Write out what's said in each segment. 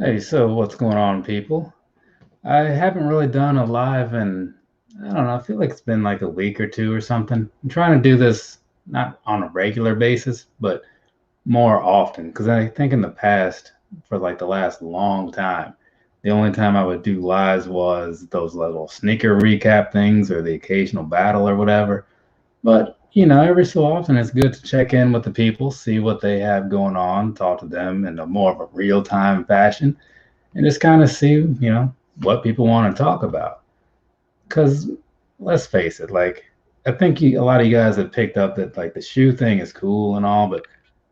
Hey, so what's going on, people? I haven't really done a live in, I don't know, I feel like it's been like a week or two or something. I'm trying to do this not on a regular basis, but more often because I think in the past, for like the last long time, the only time I would do lives was those little sneaker recap things or the occasional battle or whatever. But, every so often it's good to check in with the people, see what they have going on, talk to them in a more of a real-time fashion and just kind of see, what people want to talk about. Because let's face it, like, I think a lot of you guys have picked up that, like, the shoe thing is cool and all, but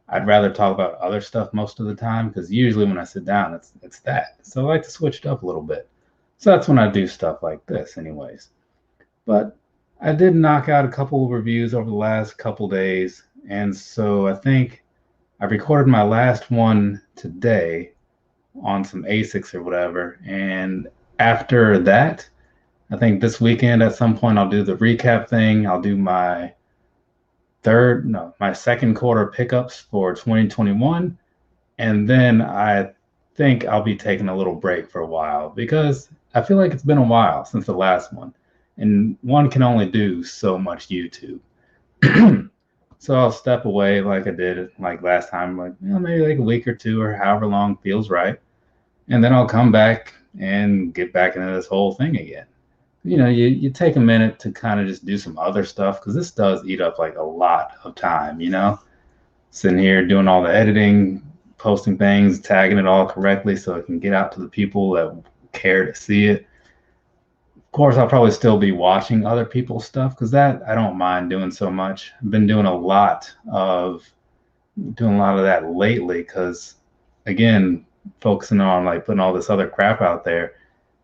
I'd rather talk about other stuff most of the time because usually when I sit down, it's that. So I like to switch it up a little bit. So that's when I do stuff like this, anyways. But I did knock out a couple of reviews over the last couple days, and so I think I recorded my last one today on some ASICs or whatever. And after that, I think this weekend at some point I'll do the recap thing. I'll do my second quarter pickups for 2021. And then I think I'll be taking a little break for a while because I feel like it's been a while since the last one. And one can only do so much YouTube. So I'll step away like I did like last time, like maybe like a week or two or however long feels right, and then I'll come back and get back into this whole thing again. You take a minute to kind of just do some other stuff because this does eat up like a lot of time, sitting here doing all the editing, posting things, tagging it all correctly so it can get out to the people that care to see it. Of course, I'll probably still be watching other people's stuff because that I don't mind doing so much. I've been doing a lot of that lately because, again, focusing on like putting all this other crap out there,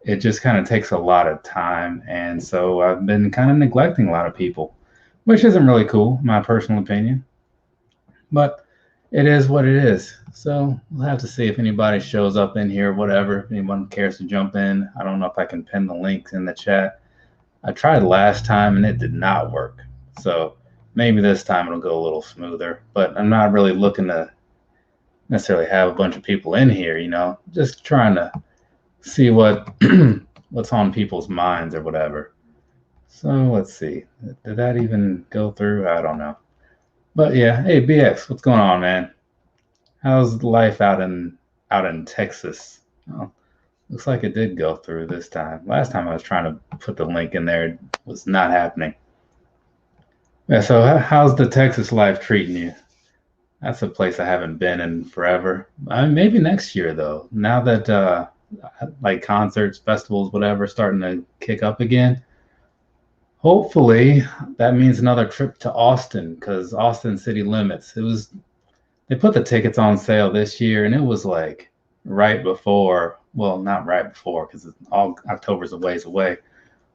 it just kind of takes a lot of time. And so I've been kind of neglecting a lot of people, which isn't really cool, my personal opinion. But it is what it is. So we'll have to see if anybody shows up in here, whatever. If anyone cares to jump in, I don't know if I can pin the links in the chat. I tried last time and it did not work. So maybe this time it'll go a little smoother. But I'm not really looking to necessarily have a bunch of people in here, just trying to see what's on people's minds or whatever. So let's see. Did that even go through? I don't know. But yeah, hey BX, what's going on, man? How's life out in Texas? Oh, looks like it did go through this time. Last time I was trying to put the link in there, it was not happening. Yeah, so how's the Texas life treating you? That's a place I haven't been in forever. Maybe next year though. Now that like concerts, festivals, whatever, starting to kick up again. Hopefully that means another trip to Austin because Austin City Limits. They put the tickets on sale this year and it was like right before, well, not right before because all October's a ways away,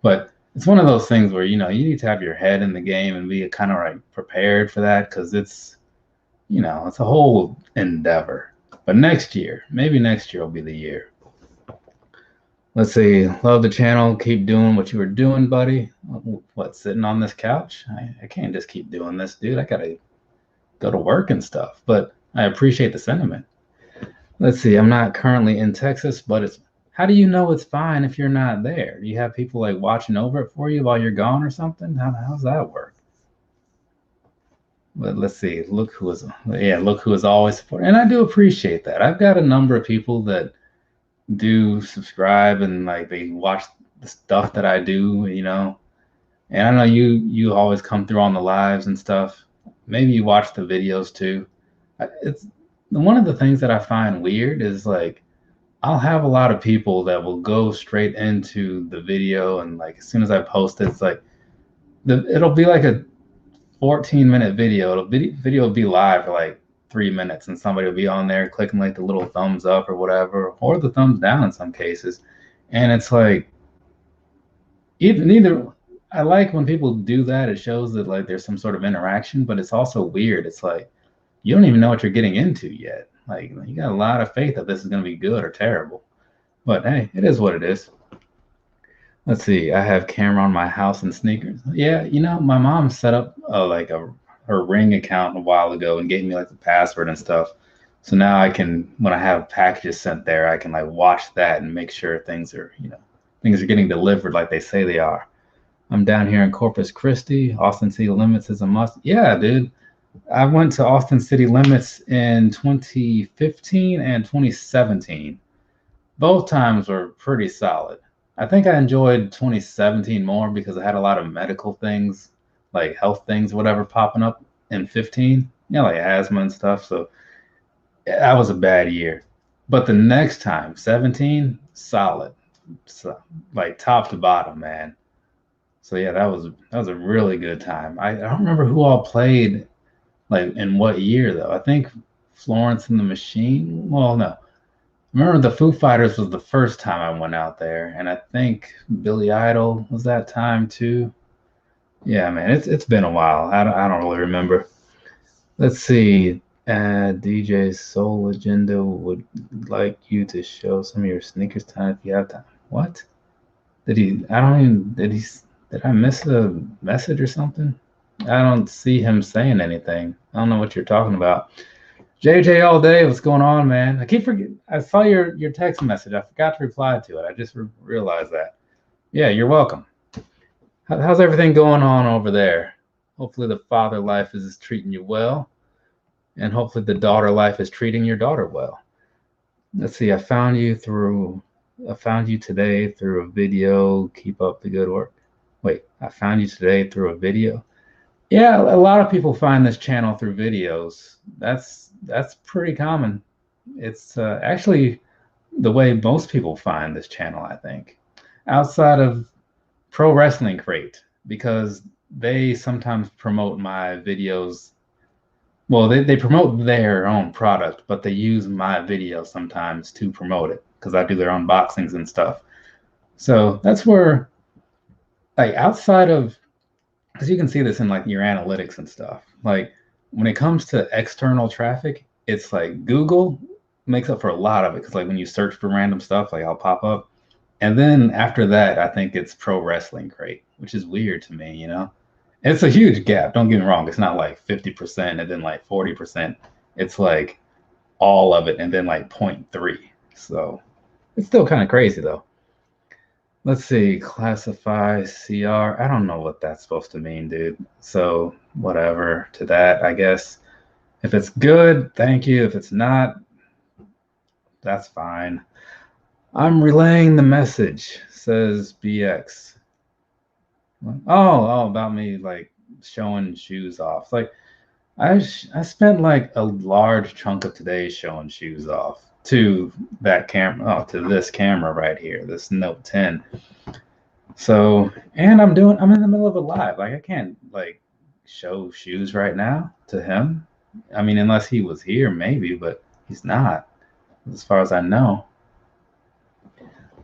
but it's one of those things where you need to have your head in the game and be kind of like prepared for that because it's a whole endeavor. But next year, maybe next year will be the year. Let's see. Love the channel. Keep doing what you were doing, buddy. What, sitting on this couch? I can't just keep doing this, dude. I gotta go to work and stuff. But I appreciate the sentiment. Let's see. I'm not currently in Texas, but how do you know it's fine if you're not there? Do you have people like watching over it for you while you're gone or something? How's that work? But let's see. Look who is always supporting. And I do appreciate that. I've got a number of people that do subscribe and like they watch the stuff that I do, And I know you always come through on the lives and stuff. Maybe you watch the videos too. It's one of the things that I find weird is like I'll have a lot of people that will go straight into the video and like as soon as I post it, it's like it'll be like a 14-minute video. Video will be live for like 3 minutes and somebody will be on there clicking like the little thumbs up or whatever, or the thumbs down in some cases. And it's like either I like when people do that. It shows that like there's some sort of interaction, but it's also weird. It's like you don't even know what you're getting into yet. Like you got a lot of faith that this is going to be good or terrible. But hey, it is what it is. Let's see. I have camera on my house and sneakers. Yeah, my mom set up her Ring account a while ago and gave me like the password and stuff. So now I can, when I have packages sent there, I can like watch that and make sure things are, things are getting delivered like they say they are. I'm down here in Corpus Christi. Austin City Limits is a must. Yeah, dude. I went to Austin City Limits in 2015 and 2017. Both times were pretty solid. I think I enjoyed 2017 more because I had a lot of medical things, like health things, whatever, popping up in 15. Like asthma and stuff. So that was a bad year. But the next time, 17, solid. So, like top to bottom, man. So yeah, that was a really good time. I don't remember who all played, like in what year though. I think Florence and the Machine. Well, no. Remember the Foo Fighters was the first time I went out there, and I think Billy Idol was that time too. Yeah, man, it's been a while. I don't really remember. Let's see. DJ Soul Agenda would like you to show some of your sneakers time if you have time. What? Did he? I don't even. Did I miss a message or something? I don't see him saying anything. I don't know what you're talking about. JJ all day, what's going on, man? I keep forgetting. I saw your text message. I forgot to reply to it. I just realized that. Yeah, you're welcome. How's everything going on over there? Hopefully the father life is treating you well, and hopefully the daughter life is treating your daughter well. Let's see. I found you today through a video. Keep up the good work. Wait, I found you today through a video. Yeah, a lot of people find this channel through videos. That's pretty common. It's actually the way most people find this channel, I think, outside of Pro Wrestling Crate, because they sometimes promote my videos. Well, they promote their own product, but they use my video sometimes to promote it because I do their unboxings and stuff. So that's where, like, outside of, because you can see this in like your analytics and stuff. Like when it comes to external traffic, it's like Google makes up for a lot of it because like when you search for random stuff, like I'll pop up. And then after that, I think it's Pro Wrestling Crate, which is weird to me, It's a huge gap. Don't get me wrong. It's not like 50% and then like 40%. It's like all of it and then like 0.3. So it's still kind of crazy though. Let's see, classify CR. I don't know what that's supposed to mean, dude. So whatever to that, I guess. If it's good, thank you. If it's not, that's fine. I'm relaying the message, says BX. Oh, about me like showing shoes off. Like I spent like a large chunk of today showing shoes off to that camera, to this camera right here, this Note 10. So, and I'm in the middle of a live. Like I can't like show shoes right now to him. I mean, unless he was here, maybe, but he's not, as far as I know.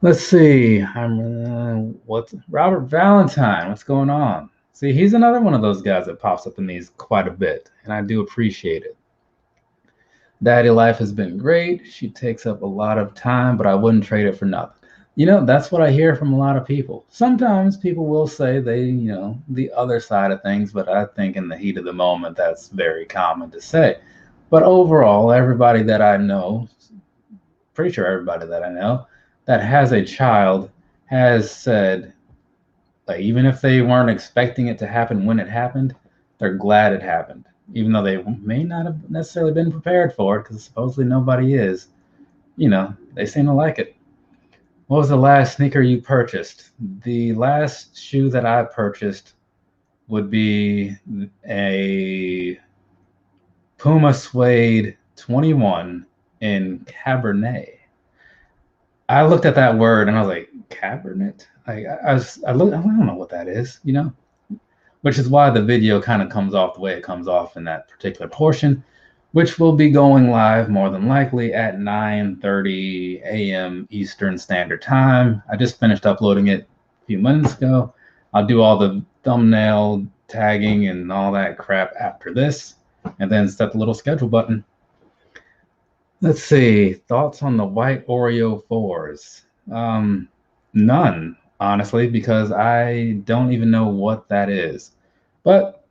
Let's see. What's Robert Valentine? What's going on? See, he's another one of those guys that pops up in these quite a bit, and I do appreciate it. Daddy life has been great. She takes up a lot of time, but I wouldn't trade it for nothing. That's what I hear from a lot of people. Sometimes people will say they, the other side of things, but I think in the heat of the moment, that's very common to say. But overall, everybody that I know, pretty sure everybody that I know that has a child has said, like, even if they weren't expecting it to happen when it happened, they're glad it happened. Even though they may not have necessarily been prepared for it, because supposedly nobody is, they seem to like it. What was the last sneaker you purchased? The last shoe that I purchased would be a Puma Suede 21 in Cabernet. I looked at that word and I was like, Cabernet? I don't know what that is, which is why the video kind of comes off the way it comes off in that particular portion, which will be going live more than likely at 9:30 a.m. Eastern Standard Time. I just finished uploading it a few minutes ago. I'll do all the thumbnail tagging and all that crap after this, and then set the little schedule button. Let's see, thoughts on the white Oreo 4s? None, honestly, because I don't even know what that is. But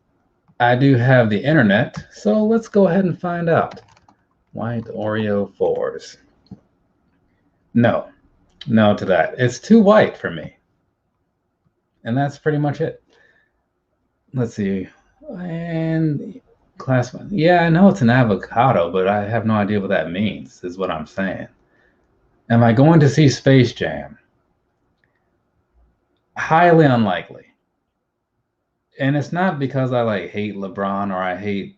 I do have the internet, so let's go ahead and find out. White Oreo 4s. No, no to that. It's too white for me. And that's pretty much it. Let's see. And class one. Yeah, I know it's an avocado, but I have no idea what that means, is what I'm saying. Am I going to see Space Jam? Highly unlikely. And it's not because I like hate LeBron or I hate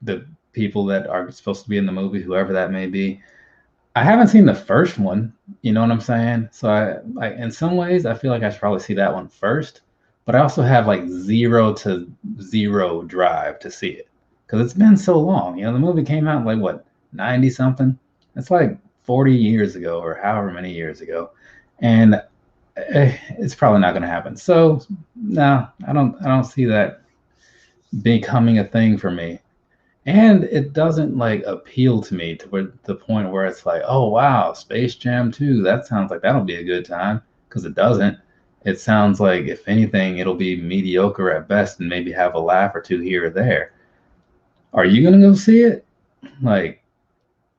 the people that are supposed to be in the movie, whoever that may be. I haven't seen the first one, you know what I'm saying? So I in some ways I feel like I should probably see that one first, but I also have like 0 drive to see it because it's been so long. You know, the movie came out like what, 90 something? It's like 40 years ago or however many years ago. And it's probably not going to happen. So no, I don't see that becoming a thing for me. And it doesn't like appeal to me to the point where it's like, oh wow, Space Jam 2, that sounds like that'll be a good time, because it doesn't. It sounds like if anything, it'll be mediocre at best and maybe have a laugh or two here or there. Are you gonna go see it? Like,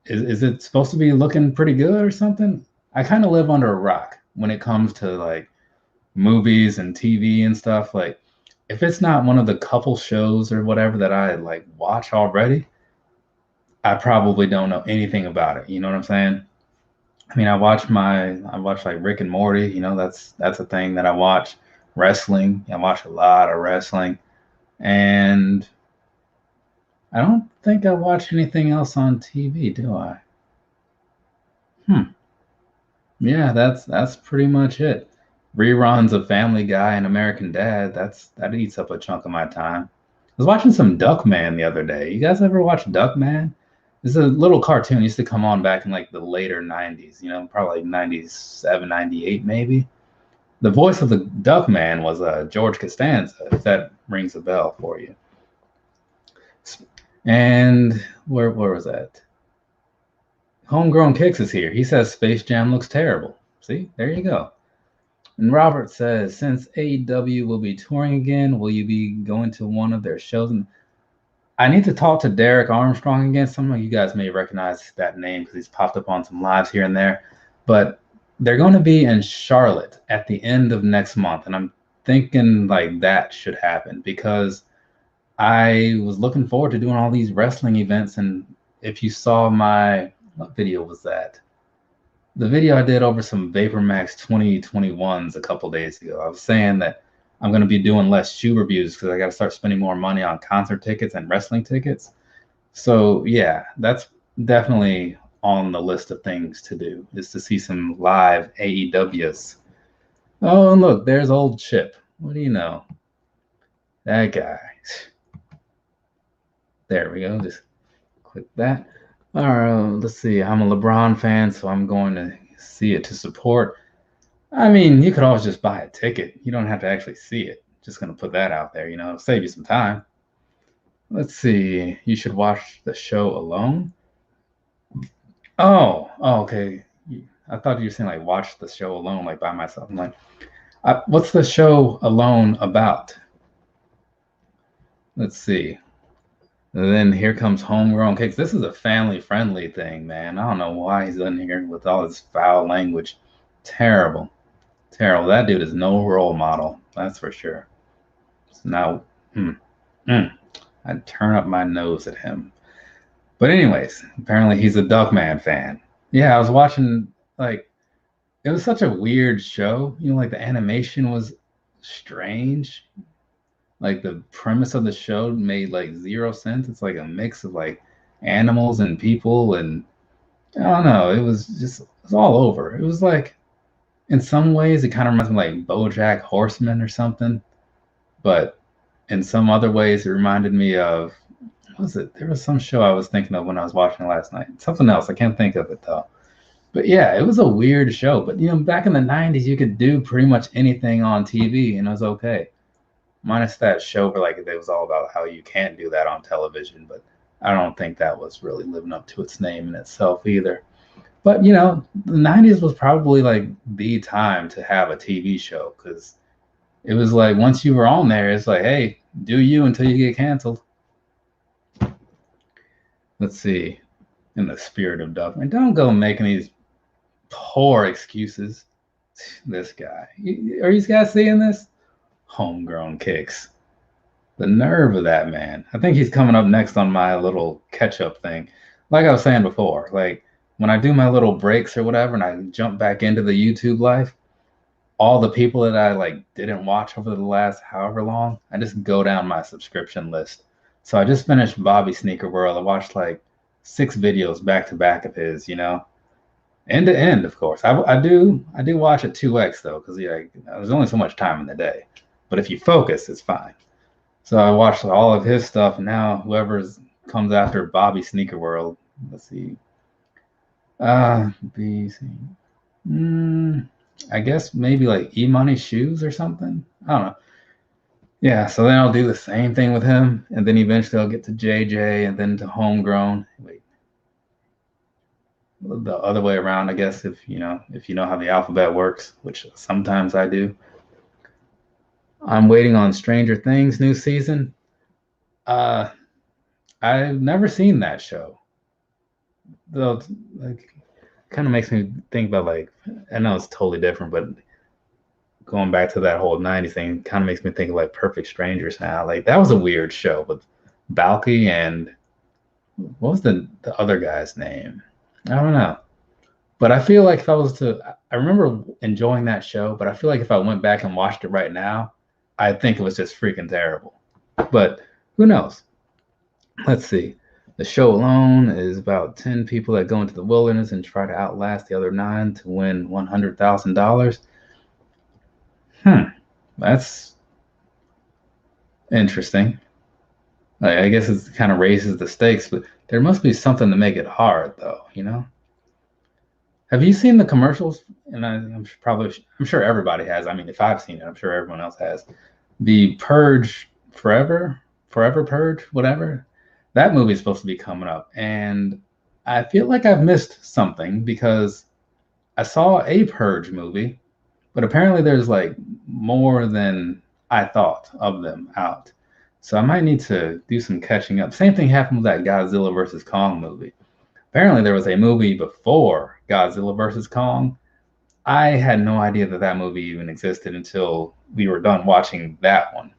is it supposed to be looking pretty good or something? I kind of live under a rock when it comes to like movies and TV and stuff. Like, if it's not one of the couple shows or whatever that I like watch already, I probably don't know anything about it. You know what I'm saying? I mean, I watch like Rick and Morty. You know, that's a thing that I watch. Wrestling, I watch a lot of wrestling, and I don't think I watch anything else on TV, do I? Hmm. Yeah, that's pretty much it. Reruns of Family Guy and American Dad. That eats up a chunk of my time. I was watching some Duckman the other day. You guys ever watch Duckman? It's a little cartoon. It used to come on back in like the later 90s, you know, probably like 97, 98 maybe. The voice of the Duckman was George Costanza, if that rings a bell for you. And where was that? Homegrown Kicks is here. He says Space Jam looks terrible. See, there you go. And Robert says, since AEW will be touring again, will you be going to one of their shows? And I need to talk to Derek Armstrong again. Some of you guys may recognize that name because he's popped up on some lives here and there. But they're going to be in Charlotte at the end of next month. And I'm thinking like that should happen because I was looking forward to doing all these wrestling events. And if you saw what video was that? The video I did over some VaporMax 2021s a couple days ago. I was saying that I'm going to be doing less shoe reviews because I got to start spending more money on concert tickets and wrestling tickets. So yeah, that's definitely on the list of things to do, is to see some live AEWs. Oh, and look, there's old Chip. What do you know? That guy. There we go. Just click that. All right, let's see. I'm a LeBron fan, so I'm going to see it to support. I mean, you could always just buy a ticket. You don't have to actually see it. Just going to put that out there, you know, save you some time. Let's see. You should watch the show alone. Oh, okay. I thought you were saying like watch the show alone, like by myself. I'm like, what's the show alone about? Let's see. And then here comes Homegrown Cakes. This is a family-friendly thing, man. I don't know why he's in here with all this foul language. Terrible. Terrible. That dude is no role model. That's for sure. So now, I'd turn up my nose at him. But anyways, apparently he's a Duckman fan. Yeah, I was watching, like, it was such a weird show. You know, like the animation was strange. Like the premise of the show made like 0 sense. It's like a mix of like animals and people, and I don't know. It was all over. It was like, in some ways, it kind of reminds me of like BoJack Horseman or something, but in some other ways, it reminded me of, what was it? There was some show I was thinking of when I was watching it last night. Something else. I can't think of it though. But yeah, it was a weird show. But you know, back in the 90s, you could do pretty much anything on TV and it was okay. Minus that show where like it was all about how you can't do that on television, but I don't think that was really living up to its name in itself either. But you know, the 90s was probably like the time to have a TV show because it was like once you were on there, it's like, hey, do you until you get canceled. Let's see. in the spirit of Duff. And don't go making these poor excuses. This guy. Are you guys seeing this? Homegrown kicks. The nerve of that man. I think he's coming up next on my little catch-up thing. Like I was saying before, like when I do my little breaks or whatever and I jump back into the YouTube life, all the people that I like didn't watch over the last however long, I just go down my subscription list. So I just finished Bobby Sneaker World. I watched like 6 videos back to back of his, you know, end to end, of course. I do watch it 2x though, because yeah, there's only so much time in the day. But if you focus, it's fine. So I watched all of his stuff, and now whoever comes after Bobby Sneaker World, let's see. I guess maybe like E-Money Shoes or something. I don't know. Yeah, so then I'll do the same thing with him, and then eventually I'll get to JJ, and then to Homegrown. Wait, the other way around, I guess, if you know how the alphabet works, which sometimes I do. I'm waiting on Stranger Things new season. I've never seen that show. Though, like, kind of makes me think about, like, I know it's totally different, but going back to that whole 90s thing kind of makes me think of like Perfect Strangers now. Like that was a weird show with Balky and what was the other guy's name? I don't know. But I feel like if I was to, I remember enjoying that show, but I feel like if I went back and watched it right now, I think it was just freaking terrible. But who knows? Let's see. The show alone is about 10 people that go into the wilderness and try to outlast the other 9 to win $100,000. That's interesting. I guess it kind of raises the stakes, but there must be something to make it hard, though, you know? Have you seen the commercials? And I'm sure everybody has. I mean, if I've seen it, I'm sure everyone else has. The Purge Forever Purge, whatever. That movie is supposed to be coming up, and I feel like I've missed something because I saw a Purge movie, but apparently there's like more than I thought of them out. So I might need to do some catching up. Same thing happened with that Godzilla versus Kong movie. Apparently there was a movie before Godzilla versus Kong. I had no idea that movie even existed until we were done watching that one.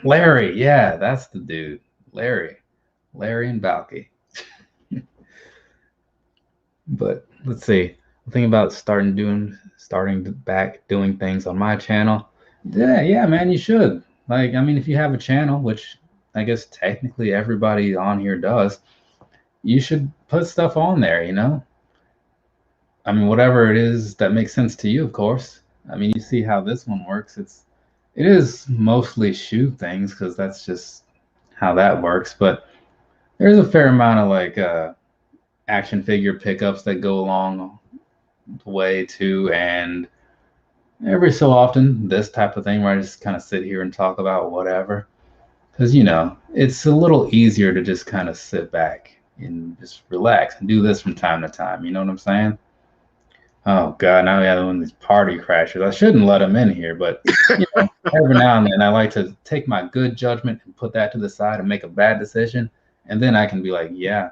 Larry, yeah, that's the dude. Larry and Balky. But let's see. I'm thinking about starting back doing things on my channel. Yeah, man, you should. Like, I mean, if you have a channel, which I guess technically everybody on here does, you should put stuff on there, you know? I mean, whatever it is that makes sense to you, of course. I mean, you see how this one works. It is mostly shoe things because that's just how that works. But there's a fair amount of like action figure pickups that go along the way too, and every so often this type of thing where I just kind of sit here and talk about whatever, because you know it's a little easier to just kind of sit back and just relax and do this from time to time. You know what I'm saying? Oh God, now we have one of these party crashers. I shouldn't let them in here, but you know, every now and then I like to take my good judgment and put that to the side and make a bad decision, and then I can be like, yeah,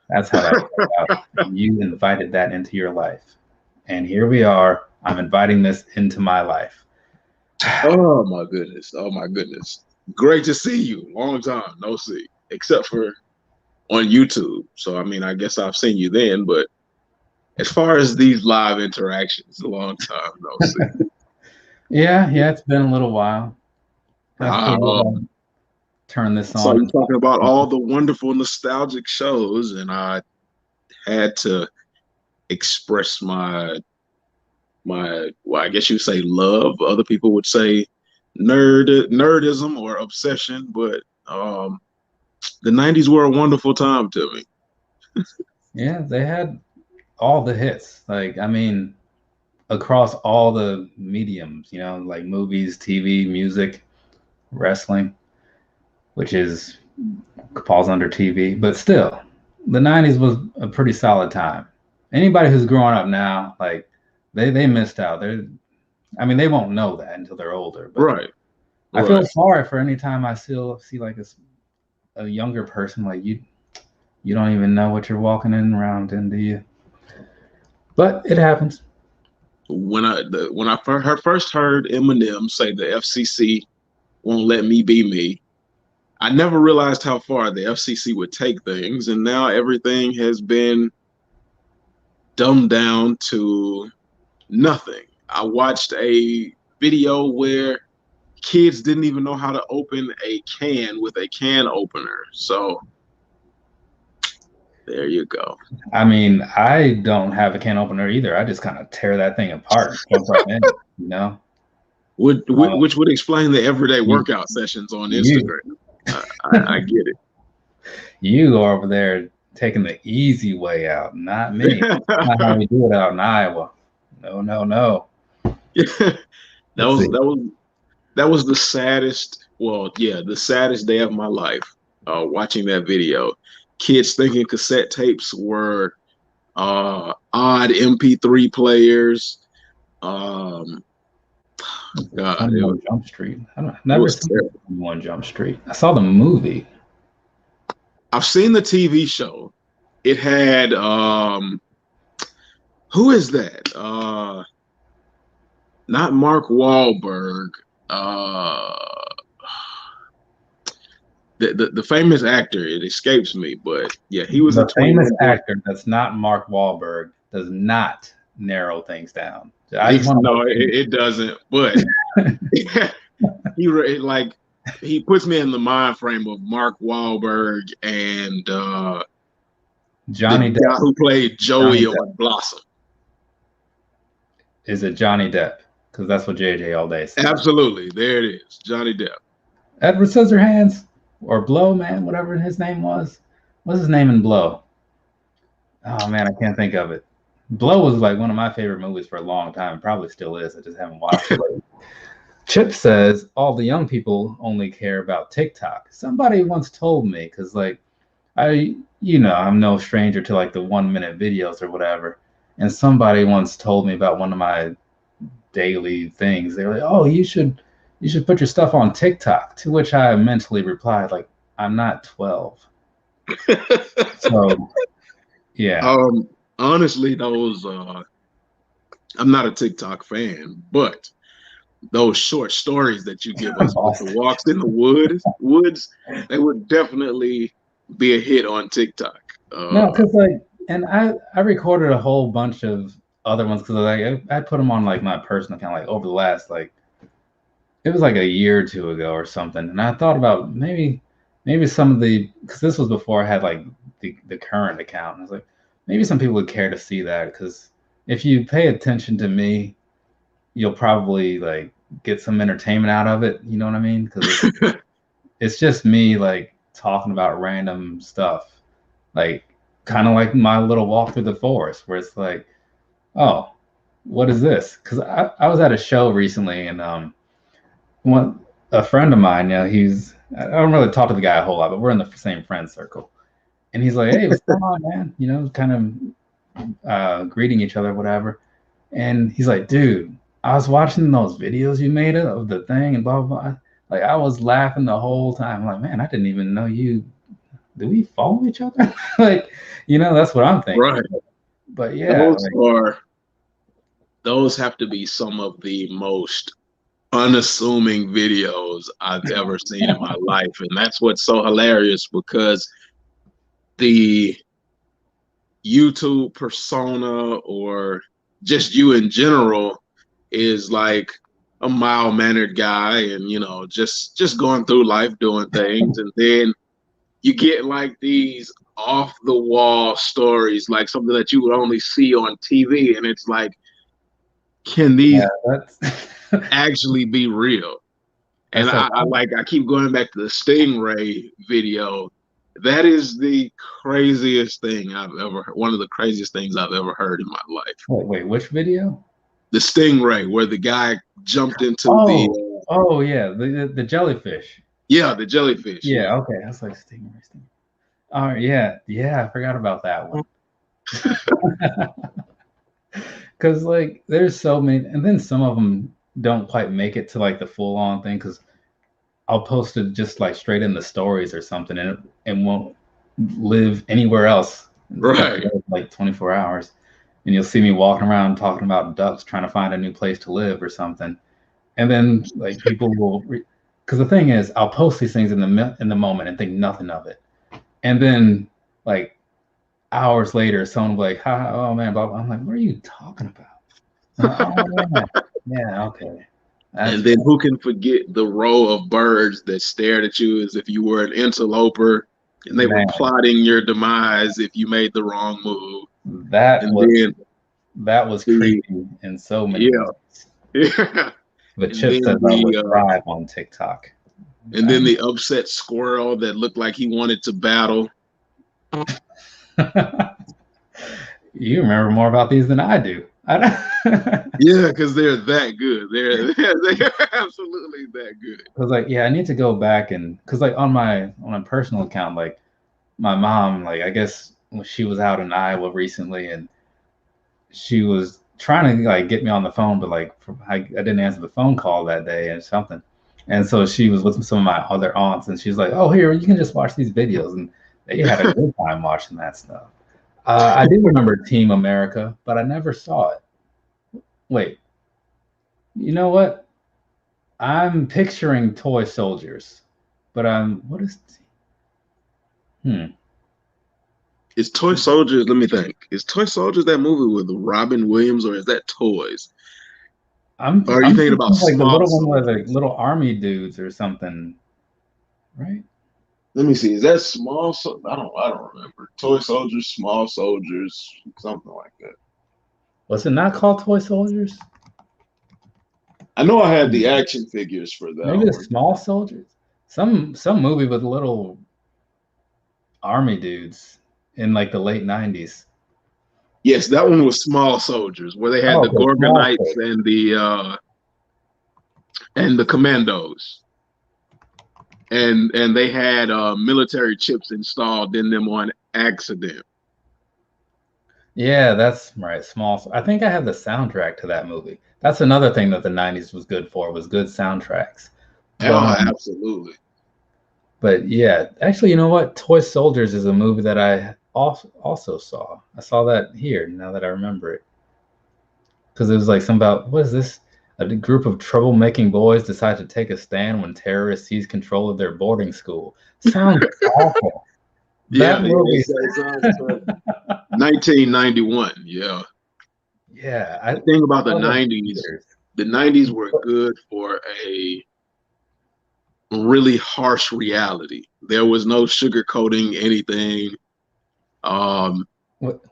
that's how that worked out. You invited that into your life, and here we are. I'm inviting this into my life. Oh my goodness! Oh my goodness! Great to see you. Long time no see, except for on YouTube. So I mean, I guess I've seen you then, but as far as these live interactions, a long time no see. Yeah, it's been a little while. Turn this on. So you're talking about all the wonderful nostalgic shows, and I had to express my well, I guess you say love. Other people would say nerdism or obsession, but the 90s were a wonderful time to me. Yeah, they had all the hits. Like, I mean, across all the mediums, you know, like movies, TV, music, wrestling, which falls under TV, but still, the 90s was a pretty solid time. Anybody who's growing up now, like, they missed out. I mean, they won't know that until they're older. But right. I feel sorry for any time I still see like a younger person like you You don't even know what you're walking in around in, do you? But it happens. When I first heard Eminem say the FCC won't let me be me, I never realized how far the FCC would take things, and now everything has been dumbed down to nothing. I watched a video where kids didn't even know how to open a can with a can opener. So there you go. I mean, I don't have a can opener either. I just kind of tear that thing apart, jump right in, you know? Which would explain the everyday You, workout sessions on you, Instagram. I get it. you are over there taking the easy way out, not me. Not how we do it out in Iowa. No, no, no. that Let's was see. that was that was the saddest. Well, yeah, the saddest day of my life. Watching that video, kids thinking cassette tapes were odd MP3 players. Um, God, 21 Jump Street. it Never was seen terrible. 21 Jump Street. I saw the movie. I've seen the TV show. It had who is that? Not Mark Wahlberg. Uh, the famous actor. It escapes me, but yeah, he was in The famous 21 Jump. actor that's not Mark Wahlberg does not narrow things down. I just want No, it doesn't. But like he puts me in the mind frame of Mark Wahlberg and the Johnny guy Depp. who played Johnny Joey Depp. on Blossom. Is it Johnny Depp? Because that's what JJ all day says. Absolutely, there it is, Johnny Depp. Edward Scissorhands or Blow, man, whatever his name was. What's his name in Blow? Oh man, I can't think of it. Blow was like one of my favorite movies for a long time. Probably still is. I just haven't watched it lately. Chip says all the young people only care about TikTok. Somebody once told me, because like I'm no stranger to like the 1 minute videos or whatever. And somebody once told me about one of my daily things. They were like, "Oh, you should put your stuff on TikTok." To which I mentally replied, like, "I'm not 12." So yeah, Honestly, I'm not a TikTok fan, but those short stories that you give us with the walks in the woods, they would definitely be a hit on TikTok. no, because like, and I recorded a whole bunch of other ones because like I put them on like my personal account like over the last like it was like a year or two ago or something, and I thought about maybe some of the because this was before I had like the current account. And I was like, maybe some people would care to see that because if you pay attention to me, you'll probably like get some entertainment out of it. You know what I mean? Because it's just me like talking about random stuff, like kind of like my little walk through the forest, where it's like, oh, what is this? Because I was at a show recently, and one a friend of mine, I don't really talk to the guy a whole lot, but we're in the same friend circle, and he's like, hey, what's going on, man? Kind of greeting each other, whatever. And he's like, dude, I was watching those videos you made of the thing and blah, blah, blah. Like, I was laughing the whole time. I'm like, man, I didn't even know you. Do we follow each other? Like, that's what I'm thinking. Right. But yeah. Those have to be some of the most unassuming videos I've ever seen in my life. And that's what's so hilarious because the YouTube persona or just you in general is like a mild-mannered guy and just going through life doing things, and then you get like these off the wall stories, like something that you would only see on TV, and it's like, can these actually be real? And I keep going back to the Stingray video. That is the craziest thing I've ever heard. One of the craziest things I've ever heard in my life. Wait, which video? The Stingray, where the guy jumped into Oh yeah, the jellyfish. Yeah, the jellyfish. Yeah, okay. I was like Stingray. All right, yeah, I forgot about that one. Because like there's so many, and then some of them don't quite make it to like the full on thing because I'll post it just like straight in the stories or something, and it won't live anywhere else. You have to Right. live like 24 hours. And you'll see me walking around talking about ducks, trying to find a new place to live or something. And then like people will, because the thing is, I'll post these things in the moment and think nothing of it. And then like hours later, someone will be like, "Ha, oh man, Bob." I'm like, "What are you talking about?" Oh yeah, yeah, okay, And that's then who can forget the row of birds that stared at you as if you were an interloper and they were man. plotting your demise if you made the wrong move. That And was then that was the creepy in so many yeah, ways. yeah. The And chip then says I would the thrive on TikTok. and then the upset squirrel that looked like he wanted to battle. You remember more about these than I do. Yeah, because they're that good. They're absolutely that good. Because like, yeah, I need to go back and because like on my personal account, like my mom, like I guess when she was out in Iowa recently, and she was trying to like get me on the phone, but like I didn't answer the phone call that day and something, and so she was with some of my other aunts, and she's like, "Oh, here you can just watch these videos," and they had a good time watching that stuff. I do remember Team America, but I never saw it. Wait, you know what? I'm picturing toy soldiers, but what is? Hmm. Is Toy Soldiers, let me think. Is Toy Soldiers that movie with Robin Williams or is that Toys? Or are you I'm thinking about thinking like the Small little one with the Soldiers? little army dudes or something, right? Let me see. Is that I don't remember. Toy Soldiers, Small Soldiers, something like that. Was it not called Toy Soldiers? I know I had the action figures for that Maybe the one. Small Soldiers. Some movie with little army dudes in like the late '90s. Yes, that one was Small Soldiers, where they had Oh, the okay, Small Gorgonites Soldiers. and the Commandos. And they had military chips installed in them on accident. Yeah, that's right. I think I have the soundtrack to that movie. That's another thing that the '90s was good for, was good soundtracks. But Oh, um, absolutely. but yeah, actually, you know what? Toy Soldiers is a movie that I also saw. I saw that here now that I remember it. Because it was like some about what is this? A group of troublemaking boys decide to take a stand when terrorists seize control of their boarding school. Sounds awful. Yeah, That yeah, movie. it sounds terrible. 1991. Yeah. Yeah, The thing I about saw that in theaters. the 90s were good for a really harsh reality. There was no sugarcoating anything. Um,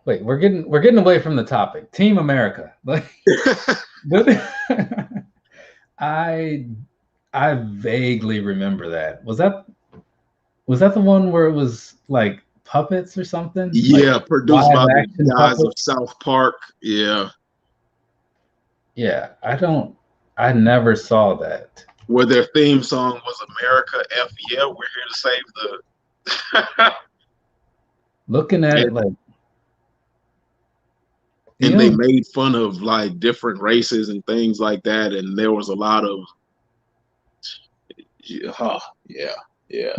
Wait, we're getting away from the topic. Team America. Like, I I vaguely remember that. Was that the one where it was like puppets or something? Like yeah, produced live by the action guys of puppets? South Park. Yeah, Yeah, I never saw that. where their theme song was America F yeah, we're here to save the Looking at and, it like, you and they know, made fun of like different races and things like that. And there was a lot of yeah, yeah, yeah.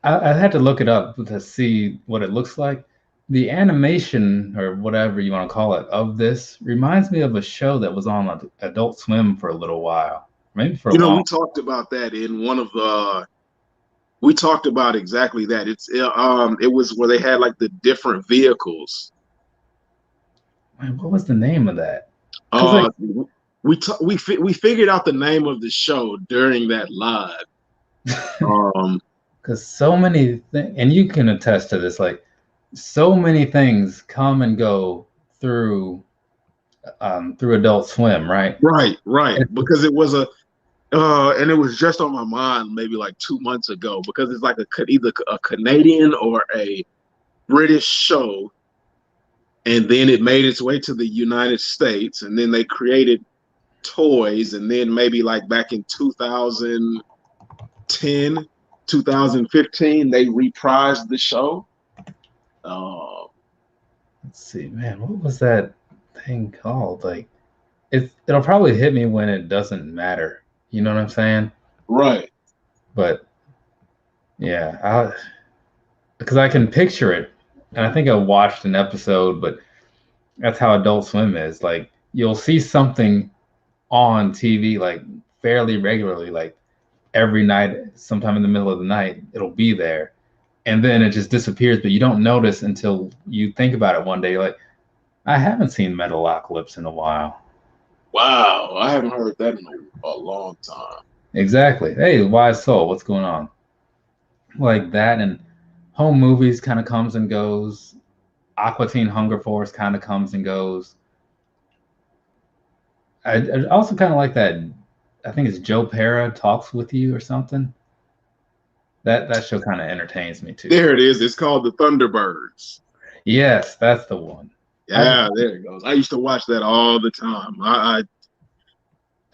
I had to look it up to see what it looks like. The animation or whatever you want to call it of this reminds me of a show that was on Adult Swim for a little while, maybe for a You know, long. we talked about that in one of the we talked about exactly that. It was where they had like the different vehicles. Man, what was the name of that? Because like, Uh, we figured out the name of the show during that live. Um, because so many things, and you can attest to this, like so many things come and go through Adult Swim, right? right, right, It's because it was a and it was just on my mind maybe like 2 months ago because it's like either a Canadian or a British show, and then it made its way to the United States, and then they created toys, and then maybe like back in 2010, 2015, they reprised the show. Uh, let's see, man, what was that thing called? Like, it'll probably hit me when it doesn't matter. You know what I'm saying? right. But yeah, because I can picture it, and I think I watched an episode, but that's how Adult Swim is. Like you'll see something on TV like fairly regularly, like every night, sometime in the middle of the night, it'll be there, and then it just disappears. But you don't notice until you think about it one day. You're like, I haven't seen Metalocalypse in a while. Wow, I haven't heard that in a long time. Exactly. Hey, Wise Soul, what's going on? Like that, and home movies kind of comes and goes. Aqua Teen Hunger Force kind of comes and goes. I also kind of like that. I think it's Joe Pera talks with you or something. That show kind of entertains me too. There it is. It's called The Thunderbirds. Yes, that's the one. Yeah, there it goes. I used to watch that all the time. I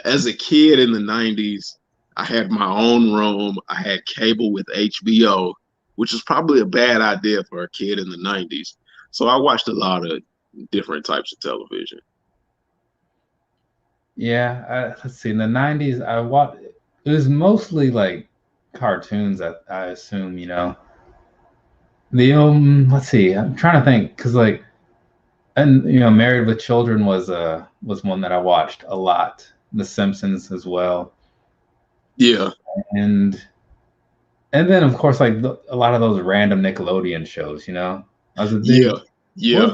as a kid in the 90s, I had my own room. I had cable with HBO, which was probably a bad idea for a kid in the 90s. So I watched a lot of different types of television. Yeah, let's see. In the '90s, I watched. It was mostly like cartoons. I assume, you know. The let's see. I'm trying to think because like, and you know, Married with Children was one that I watched a lot. The Simpsons as well, Yeah, and then of course like a lot of those random Nickelodeon shows. You know, I was a big. yeah, What yeah.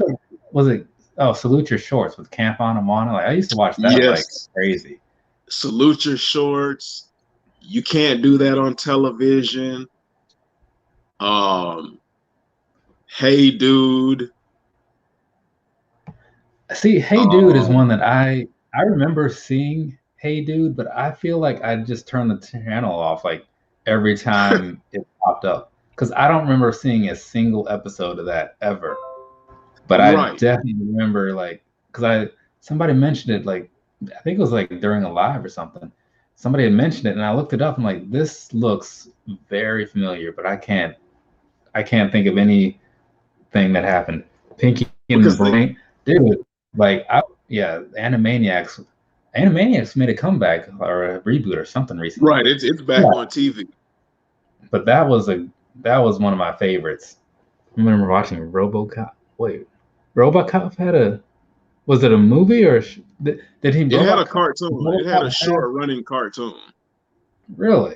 was it? Oh, Salute Your Shorts with Camp on Amana. Like I used to watch that like Yes. crazy. Salute Your Shorts. You can't do that on television. Um, Hey Dude. See, Hey Dude is Um, one that I remember seeing Hey Dude, but I feel like I just turned the channel off like every time it popped up because I don't remember seeing a single episode of that ever. But I right. definitely remember like because I somebody mentioned it like I think it was like during a live or something. Somebody had mentioned it and I looked it up. I'm like, this looks very familiar, but I can't think of anything that happened. Pinky and the Because they Brain, dude. Like, yeah, Animaniacs made a comeback or a reboot or something recently, right, but it's back yeah, on TV. but that was one of my favorites. I remember watching RoboCop. Wait, RoboCop had a was it a movie or did he It had a RoboCop? cartoon. It had a RoboCop have short running cartoon. really?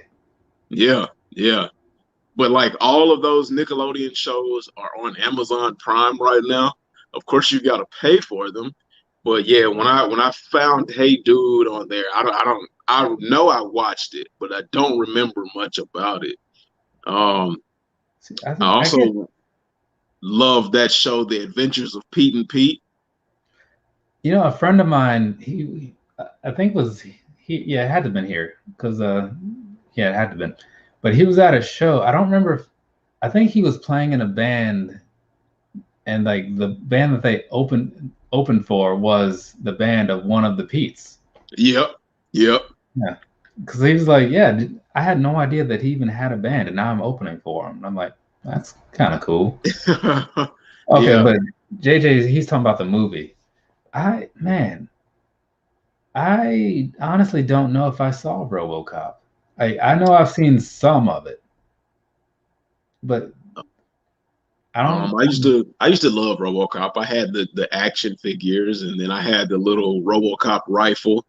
Yeah, yeah. But like all of those Nickelodeon shows are on Amazon Prime right now. Of course, you got to pay for them. But yeah, when I found Hey Dude on there, I know I watched it, but I don't remember much about it. Um, See, I I guess also love that show, The Adventures of Pete and Pete. a friend of mine. I think was he. Yeah, it had to have been here because yeah, it had to have been. But he was at a show. I don't remember. I think he was playing in a band, and like the band that they opened for was the band of one of the Pete's. Yep, yep. Yeah, because he was like, yeah, I had no idea that he even had a band, and now I'm opening for him. And I'm like, that's kind of cool. Okay, Yeah. but JJ, he's talking about the movie. Man, I honestly don't know if I saw RoboCop. I know I've seen some of it, but I don't. I used to love RoboCop. I had the action figures, and then I had the little RoboCop rifle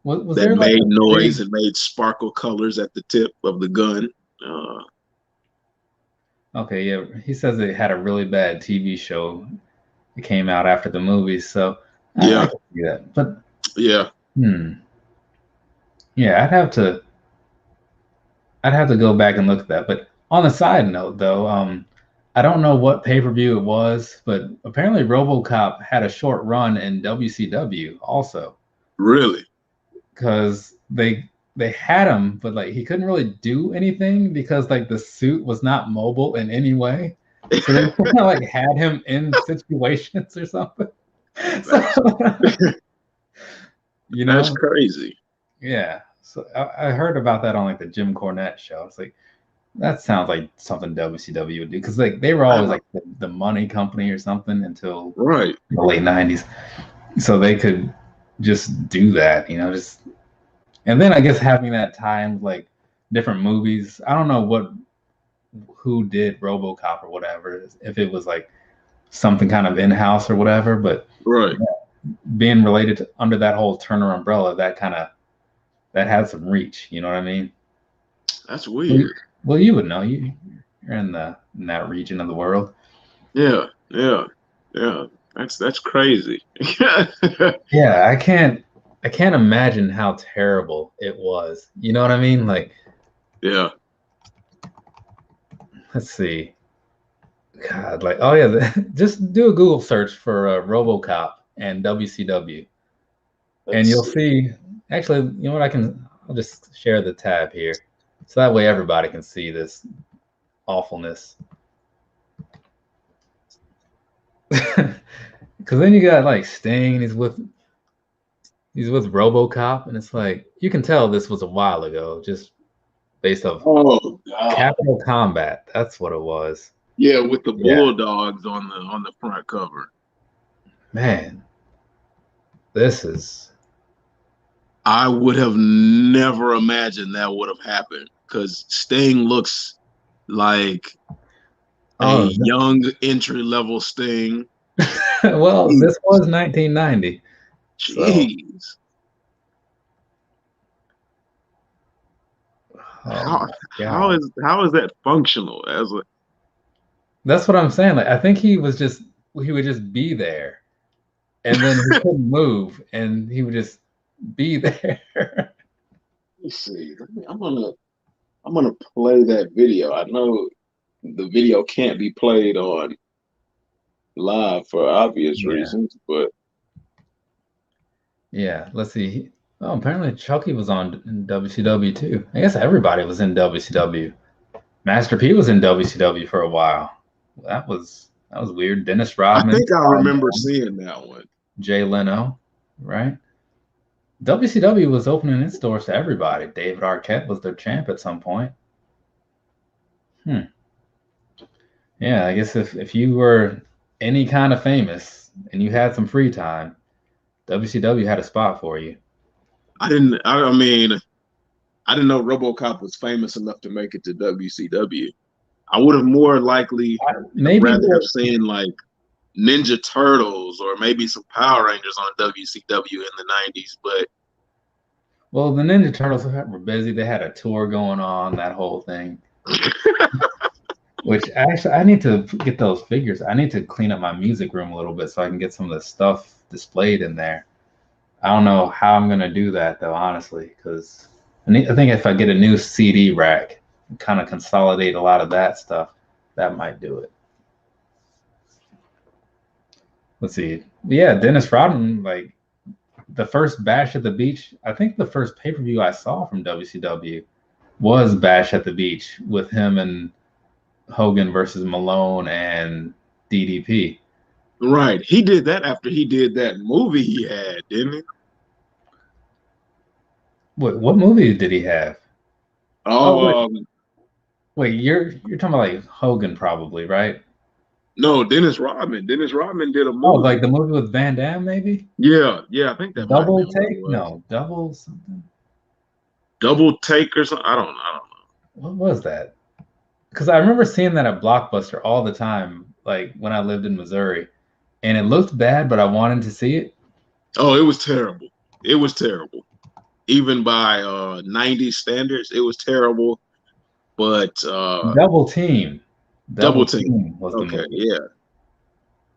Was that there like made a noise big? and made sparkle colors at the tip of the gun. Uh, Okay, yeah, he says it had a really bad TV show. It came out after the movie, so I yeah, can see that. But yeah. hmm, yeah, I'd have to go back and look at that. But on a side note, though, I don't know what pay-per-view it was, but apparently RoboCop had a short run in WCW also Really. because they had him, but like he couldn't really do anything because like the suit was not mobile in any way. So they kind of like had him in situations or something. So that's you that's know, crazy. yeah. So I heard about that on like the Jim Cornette show. It's like that sounds like something WCW would do because like they were always Wow. like the money company or something until Right. the late '90s, so they could just do that, just and then I guess having that time like different movies. I don't know who did RoboCop or whatever, if it was like something kind of in-house or whatever. But Right. being related to, under that whole Turner umbrella, that had some reach. You know what I mean? That's weird. Well, you would know. You're in that region of the world. Yeah, yeah, yeah. That's crazy. Yeah, I can't imagine how terrible it was. You know what I mean? Like, Yeah. let's see. God, like, oh yeah, just do a Google search for RoboCop and WCW, and Let's you'll see. see. Actually, you know what? I'll just share the tab here, so that way everybody can see this awfulness. Because then you got like Sting, he's with RoboCop, and it's like you can tell this was a while ago, just based off Oh God. Capital Combat. That's what it was. Yeah, with the Yeah, bulldogs on the front cover. man, this is. I would have never imagined that would have happened because Sting looks like a Oh, young entry level Sting. well, this was 1990, so Jeez. oh my How god, is that functional as a that's what I'm saying. Like, I think he would just be there, and then he couldn't move, and he would just be there. let me see. I'm gonna play that video. I know the video can't be played on live for obvious Yeah, reasons, but yeah. Let's see. Oh, apparently Chucky was on in WCW too. I guess everybody was in WCW. Master P was in WCW for a while. That was weird. Dennis I Rodman, think I remember seeing that one. Jay Leno, right? WCW was opening its doors to everybody. David Arquette was their champ at some point. Hmm. Yeah, I guess if you were any kind of famous and you had some free time, WCW had a spot for you. I mean, I didn't know RoboCop was famous enough to make it to WCW. I would have more likely have Maybe rather have the seen like Ninja Turtles or maybe some Power Rangers on WCW in the 90s, but well, the Ninja Turtles were busy. They had a tour going on, that whole thing. Which actually, I need to get those figures. I need to clean up my music room a little bit so I can get some of the stuff displayed in there. I don't know how I'm gonna do that though, honestly, because I think if I get a new CD rack, and kind of consolidate a lot of that stuff, that might do it. Let's see. Yeah, Dennis Rodman, like the first Bash at the Beach. I think the first pay per view I saw from WCW was Bash at the Beach with him and Hogan versus Malone and DDP. right. He did that after he did that movie he had, didn't he? What movie did he have? Oh Oh, wait, you're talking about like Hogan probably, right? no, Dennis Rodman. Dennis Rodman did a Oh, like movie. the movie with Van Damme, maybe? Yeah, yeah, I think that might have Double been what it Take? was. No, double something. Double Take or something. I don't What was that? Because I remember seeing that at Blockbuster all the time, like when I lived in Missouri, and it looked bad, but I wanted to see it. know. Oh, it was terrible. It was terrible. Even by 90s standards, it was terrible. But Double Team. Double Double Team. Team was the Okay, movie. yeah.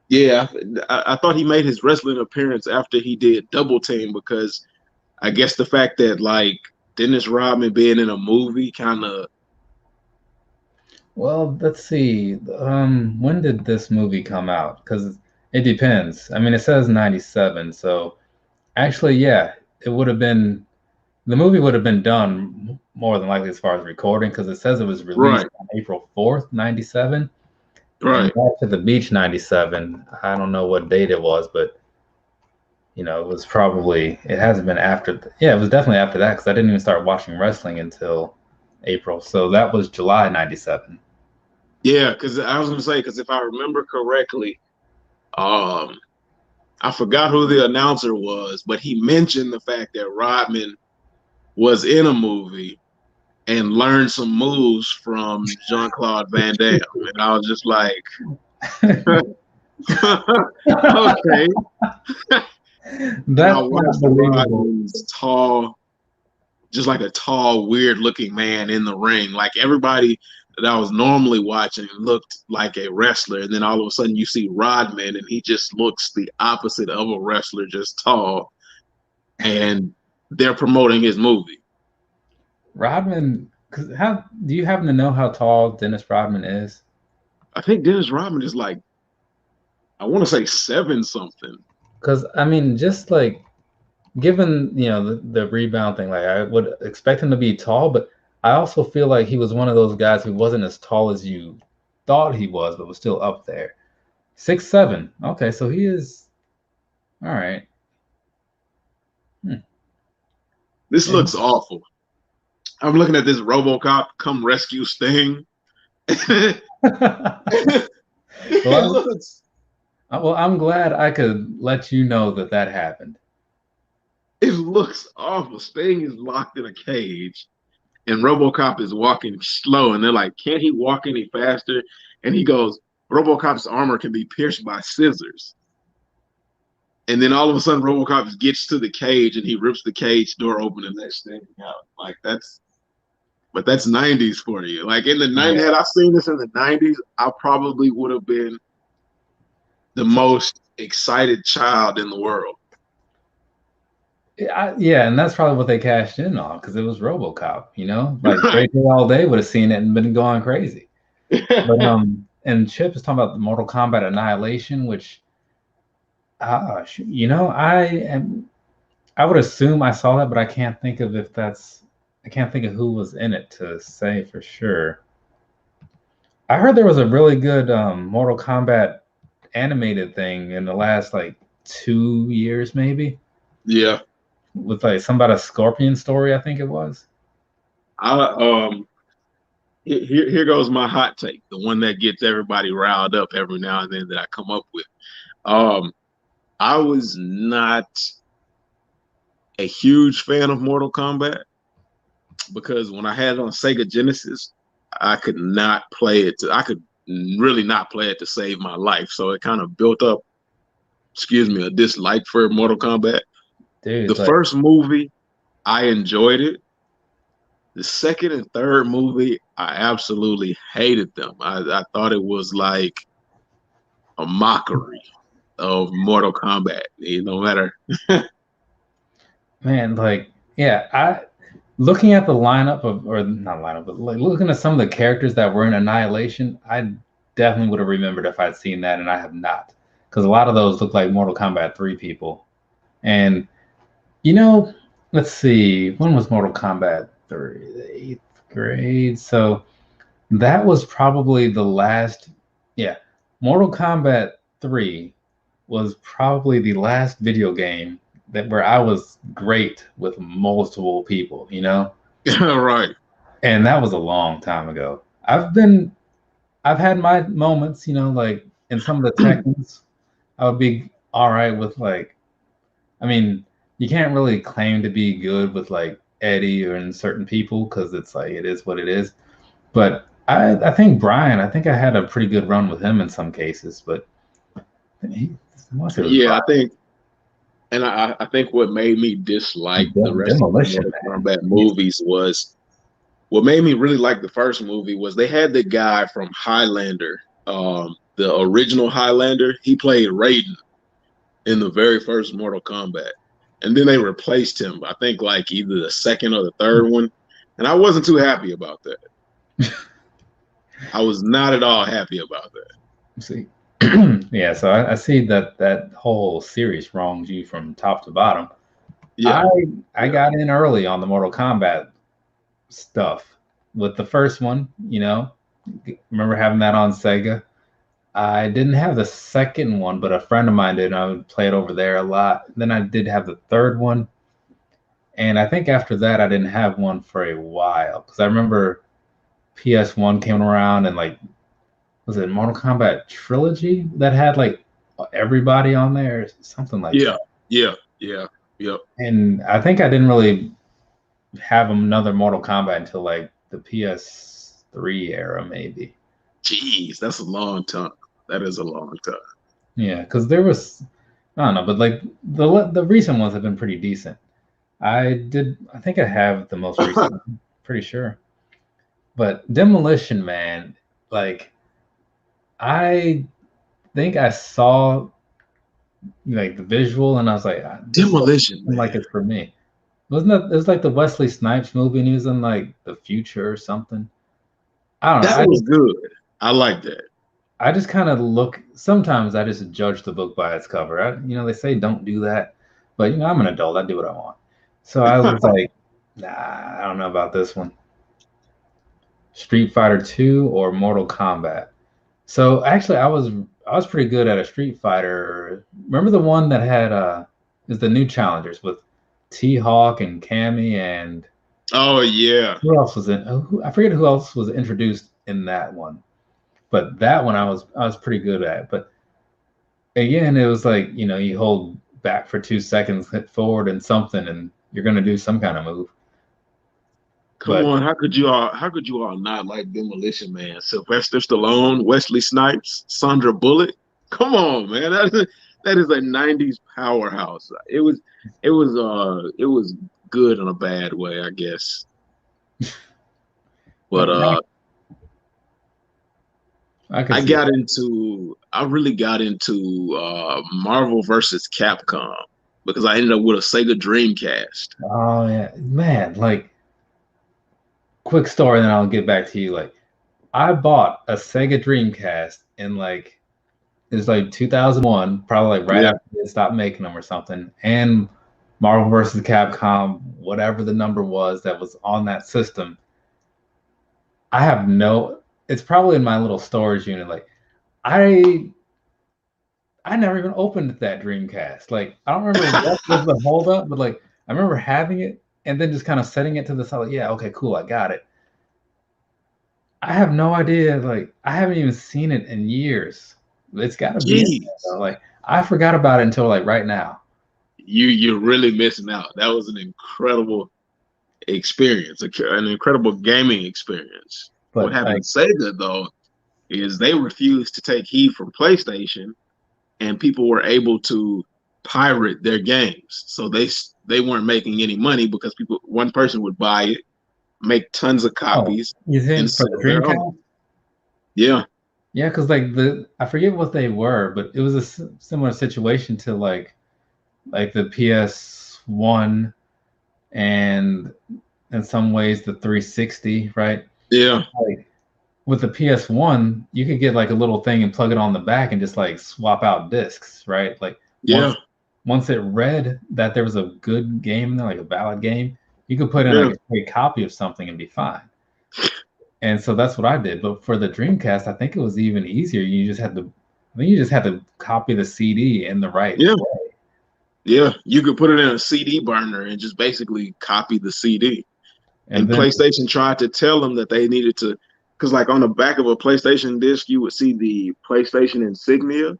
Yeah, I thought he made his wrestling appearance after he did Double Team because I guess the fact that like Dennis Rodman being in a movie kind of Well, let's see. When did this movie come out? Because it depends. I mean, it says 97, so actually, yeah, it would have been the movie would have been done more than likely as far as recording because it says it was released right, on April 4th, 97, and right. Back to the Beach 97. I don't know what date it was, but it was probably it hasn't been after. Yeah, it was definitely after that because I didn't even start watching wrestling until April. So that was July 97. Yeah, because I was gonna say because if I remember correctly, um, I forgot who the announcer was, but he mentioned the fact that Rodman was in a movie, and learned some moves from Jean-Claude Van Damme. And I was just like, okay. And I That's not watched believable. Rodman's tall, just like a tall, weird looking man in the ring. Like everybody that I was normally watching looked like a wrestler. And then all of a sudden you see Rodman and he just looks the opposite of a wrestler, just tall. And they're promoting his movie. Rodman, because how do you happen to know how tall Dennis Rodman is? I think Dennis Rodman is like, I want to say 7 something. Because I mean, just like given the rebound thing, like I would expect him to be tall, but I also feel like he was one of those guys who wasn't as tall as you thought he was, but was still up there. 6'7". Okay, so he is all right. This And looks awful. I'm looking at this RoboCop come rescue Sting. It well, looks I'm glad I could let you know that happened. it looks awful. Sting is locked in a cage and RoboCop is walking slow and they're like, can't he walk any faster? And he goes, RoboCop's armor can be pierced by scissors. And then all of a sudden RoboCop gets to the cage and he rips the cage door open and lets Sting out. Like that's 90s for you. Like in the 90s, had I seen this in the 90s, I probably would have been the most excited child in the world. Yeah, and that's probably what they cashed in on because it was RoboCop. Like Great Day All Day would have seen it and been going crazy. But and Chip is talking about the Mortal Kombat Annihilation, which, I would assume I saw that, but I can't think of who was in it to say for sure. I heard there was a really good Mortal Kombat animated thing in the last like 2 years, maybe. Yeah. With like some about a scorpion story, I think it was. Here goes my hot take, the one that gets everybody riled up every now and then that I come up with. I was not a huge fan of Mortal Kombat because when I had it on Sega Genesis, I could not play it. I could really not play it to save my life. So it kind of built up, a dislike for Mortal Kombat. Dude, the first movie, I enjoyed it. The second and third movie, I absolutely hated them. I thought it was like a mockery of Mortal Kombat. No matter. Man, like, yeah, looking at the lineup or not lineup, but like looking at some of the characters that were in Annihilation, I definitely would have remembered if I'd seen that, and I have not, because a lot of those look like Mortal Kombat 3 people. And let's see, when was Mortal Kombat 3? The 8th grade. So that was probably the last. Yeah, Mortal Kombat 3 was probably the last video game where I was great with multiple people, Right. And that was a long time ago. I've had my moments, like in some of the Tekkens, I would be all right with like, I mean, you can't really claim to be good with like Eddie or in certain people because it's like it is what it is. But I think Brian, I think I had a pretty good run with him in some cases, but I think, and I think what made me dislike the rest of the Mortal Kombat movies was, what made me really like the first movie was they had the guy from Highlander, the original Highlander. He played Raiden in the very first Mortal Kombat. And then they replaced him, I think like either the second or the third one. And I wasn't too happy about that. I was not at all happy about that. See, yeah, so I see that whole series wrongs you from top to bottom. Yeah, I got in early on the Mortal Kombat stuff with the first one. Remember having that on Sega. I didn't have the second one, but a friend of mine did, and I would play it over there a lot. Then I did have the third one, and I think after that I didn't have one for a while because I remember PS1 came around and like, was it Mortal Kombat Trilogy that had like everybody on there, something like that? Yeah. And I think I didn't really have another Mortal Kombat until like the PS3 era, maybe. Jeez, that's a long time. That is a long time. Yeah, because there was, I don't know, but like the recent ones have been pretty decent. I think I have the most recent one, pretty sure. But Demolition Man, like I think I saw like the visual and I was like, this doesn't Demolition seem like Man. it's for me. Wasn't that it was like the Wesley Snipes movie and he was in like the future or something? I don't know. That was good. I like that. I just kind of look. Sometimes I just judge the book by its cover. They say don't do that, but I'm an adult. I do what I want. So I was like, nah, I don't know about this one. Street Fighter 2 or Mortal Kombat. So actually, I was pretty good at a Street Fighter. Remember the one that had is the new challengers with T Hawk and Cammy and Oh yeah. who else was in? I forget who else was introduced in that one. But that one I was pretty good at. But again, it was like, you hold back for 2 seconds, hit forward and something, and you're gonna do some kind of move. Come But on, how could you all not like Demolition Man? Sylvester Stallone, Wesley Snipes, Sandra Bullock. Come on, man. That is a 90s powerhouse. It was good in a bad way, I guess. But but I could I see got that. into I really got into Marvel versus Capcom because I ended up with a Sega Dreamcast. Oh yeah, man. Like, quick story, then I'll get back to you. Like, I bought a Sega Dreamcast in like it's like 2001, probably like right Yeah. after they stopped making them or something. And Marvel versus Capcom, whatever the number was that was on that system, I have no. It's probably in my little storage unit. Like, I I never even opened that Dreamcast. Like, I don't remember what was the holdup, but like I remember having it and then just kind of setting it to the side. Like, yeah, okay, cool, I got it. I have no idea. Like, I haven't even seen it in years. It's got to be in there, Jeez. though. Like, I forgot about it until like right now. You're really missing out. That was an incredible experience, an incredible gaming experience. What But happened like, to Sega though is they refused to take heed from PlayStation, and people were able to pirate their games. So they weren't making any money because one person would buy it, make tons of oh, copies, you and think for the sell their own. Dreamcast? Yeah, Yeah, because like I forget what they were, but it was a similar situation to like the PS1 and in some ways the 360, right? yeah, Like with the PS1, you could get like a little thing and plug it on the back and just like swap out discs, right? Like yeah, once it read that there was a good game in there, like a valid game, you could put in yeah. like a great copy of something and be fine. And so that's what I did. But for the Dreamcast, I think it was even easier. I think you just had to copy the CD in the right Yeah, way. yeah. You could put it in a CD burner and just basically copy the CD. And And then, PlayStation tried to tell them that they needed to, because like on the back of a PlayStation disc, you would see the PlayStation insignia,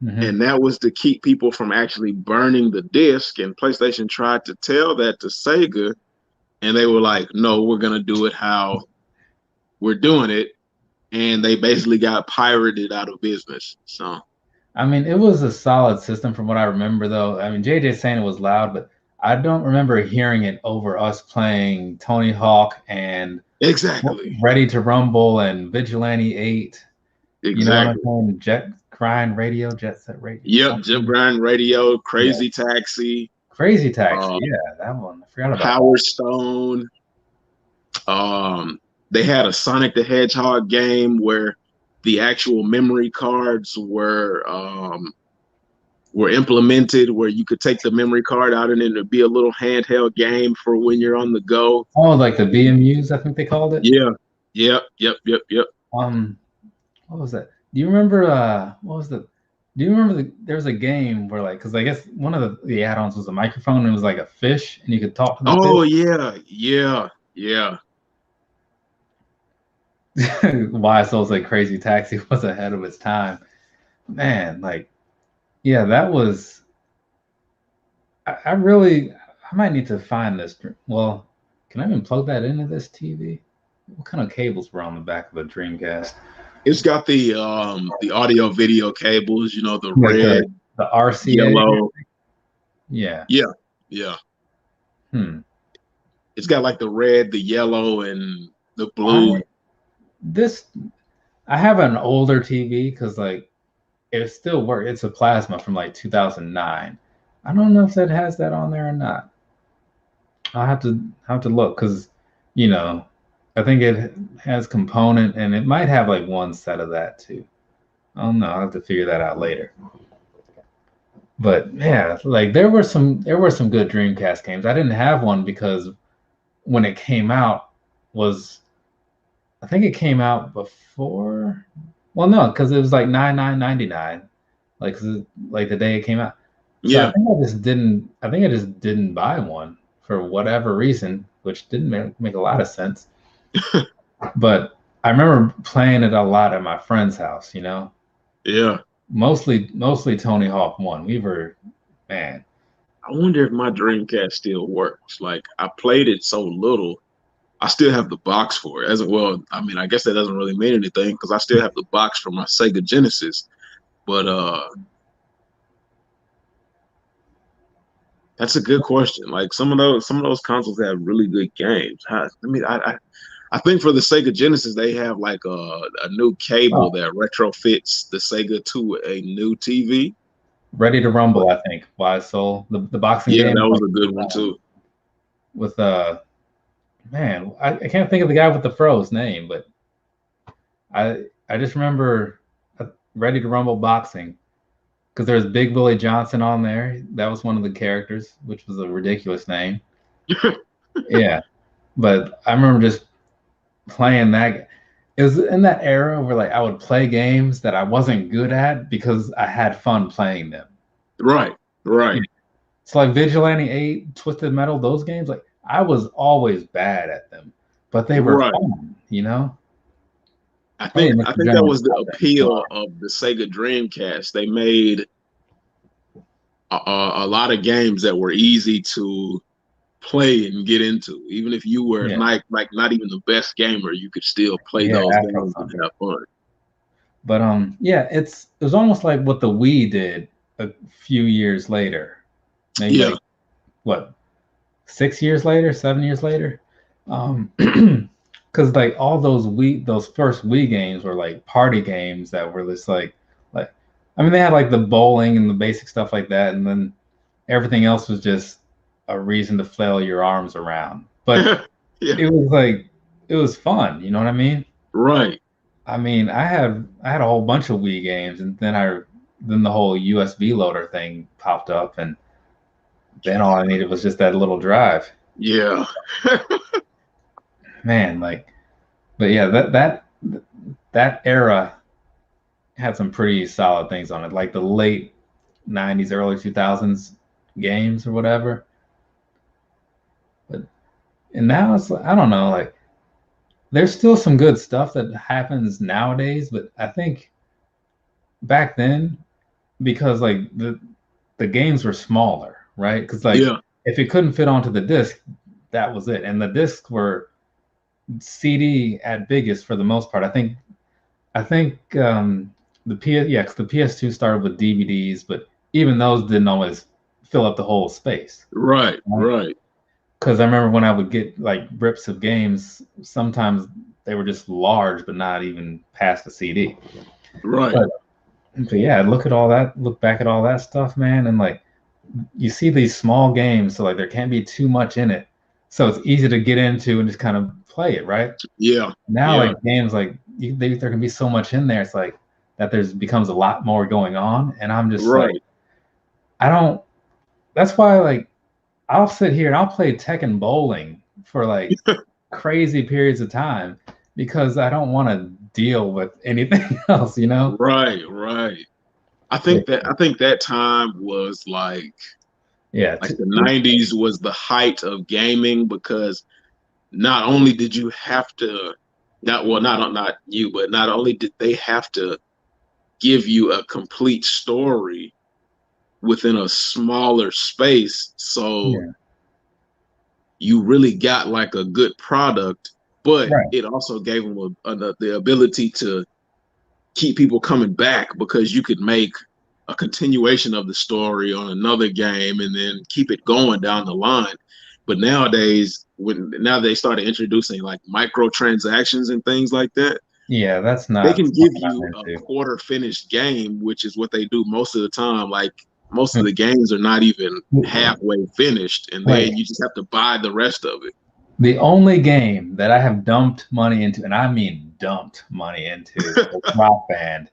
mhm. and that was to keep people from actually burning the disc. And PlayStation tried to tell that to Sega, and they were like, "No, we're gonna do it how we're doing it," and they basically got pirated out of business. So I mean, it was a solid system from what I remember, though. I mean, JJ saying it was loud, but I don't remember hearing it over us playing Tony Hawk and exactly, Ready to Rumble and Vigilante 8. You know what I'm exactly. saying? Jet Set Radio, Yep, Jim something. Grind Radio, Yeah. Crazy Taxi, Crazy Taxi. uh, Yeah, that one. I forgot about that. Power Stone. They had a Sonic the Hedgehog game where the actual memory cards were implemented, where you could take the memory card out and it'd be a little handheld game for when you're on the go. Oh, like the BMUs, I think they called it. Yeah, yep, yep, yep, yep. Um, what was that? Do you remember what was the do you remember there was a game where like because I guess one of the add-ons was a microphone and it was like a fish and you could talk to the Oh fish. yeah, yeah, yeah. Why Souls like Crazy Taxi was ahead of its time. Man, like yeah, that was I really I might need to find this. Well, can I even plug that into this TV? What kind of cables were on the back of the Dreamcast? It's got the audio video cables, you know, the Like red, the RCA? yellow. Yeah. Yeah, yeah. Hmm. It's got like the red, the yellow, and the blue. I this I have an older TV because like it still works. It's a plasma from like 2009. I don't know if that has that on there or not. I'll have to look because you know I think it has component and it might have like one set of that too. I don't know. I'll have to figure that out later. But yeah, like there were some good Dreamcast games. I didn't have one because when it came out was I think it came out before. Well, no, because it was like 99.99, like the day it came out. So I Yeah, think I just didn't. I think I just didn't buy one for whatever reason, which didn't make a lot of sense. But I remember playing it a lot at my friend's house. yeah. Mostly Tony Hawk 1. We were, man. I wonder if my Dreamcast still works. Like I played it so little. I still have the box for it. As well, I mean, I guess that doesn't really mean anything because I still have the box for my Sega Genesis. But that's a good question. Like some of those consoles have really good games. I think for the Sega Genesis they have like a new cable Oh, that retrofits the Sega to a new TV. Ready to But Rumble, I think. Wise Soul, the boxing yeah, game, that was like a good one too. with man, I can't think of the guy with the fro's name, but I just remember Ready to Rumble boxing because there's Big Willie Johnson on there. That was one of the characters, which was a ridiculous name. Yeah, but I remember just playing that. It was in that era where like I would play games that I wasn't good at because I had fun playing them. Right, right. You know, it's like Vigilante 8, Twisted Metal, those games, like I was always bad at them, but they were Right. fun. I Hey, think I Mr. think that Jones, was the appeal of the Sega Dreamcast. They made a lot of games that were easy to play and get into. Even if you were yeah, not even the best gamer, you could still play yeah, those Afro games and Thunder. have fun. But yeah, it was almost like what the Wii did a few years later, maybe Yeah, like what 6 years later, 7 years later, because like all those first Wii games were like party games that were just like, I mean they had like the bowling and the basic stuff like that, and then everything else was just a reason to flail your arms around. But yeah, it was fun, you know what I mean? right. I mean, I had a whole bunch of Wii games, and then the whole USB loader thing popped up, and then all I needed was just that little drive. Yeah, Man, like, but yeah, that era had some pretty solid things on it, like the late '90s, early 2000s games or whatever. But and now it's I don't know, like there's still some good stuff that happens nowadays, but I think back then because like the games were smaller, right? Because like yeah, if it couldn't fit onto the disc, that was it. And the discs were CD at biggest for the most part. I think the PS yeah, 'cause the PS2 started with DVDs, but even those didn't always fill up the whole space. right, Right? right, Because I remember when I would get like rips of games, sometimes they were just large, but not even past the CD. right. But But yeah, look back at all that stuff, man, and like you see these small games, so like there can't be too much in it. So it's easy to get into and just kind of play it, right? Yeah, Now yeah, like games like there can be so much in there, it's like that there's becomes a lot more going on. And I'm just like, right. I don't that's why like I'll sit here and I'll play Tekken bowling for like crazy periods of time because I don't want to deal with anything else. Right, right. I think that time was Yeah. like the 90s was the height of gaming because not only did you have to not you, but not only did they have to give you a complete story within a smaller space, so Yeah. you really got like a good product but Right. it also gave them the ability to keep people coming back because you could make a continuation of the story on another game and then keep it going down the line. But nowadays, now they started introducing like microtransactions and things like that, Yeah, that's they not can give something I'm you a into. quarter finished game, which is what they do most of the time. Like most of the games are not even halfway finished, and Wait, then you just have to buy the rest of it. the only game that I have dumped money into, and I mean dumped money into, was Rock Band.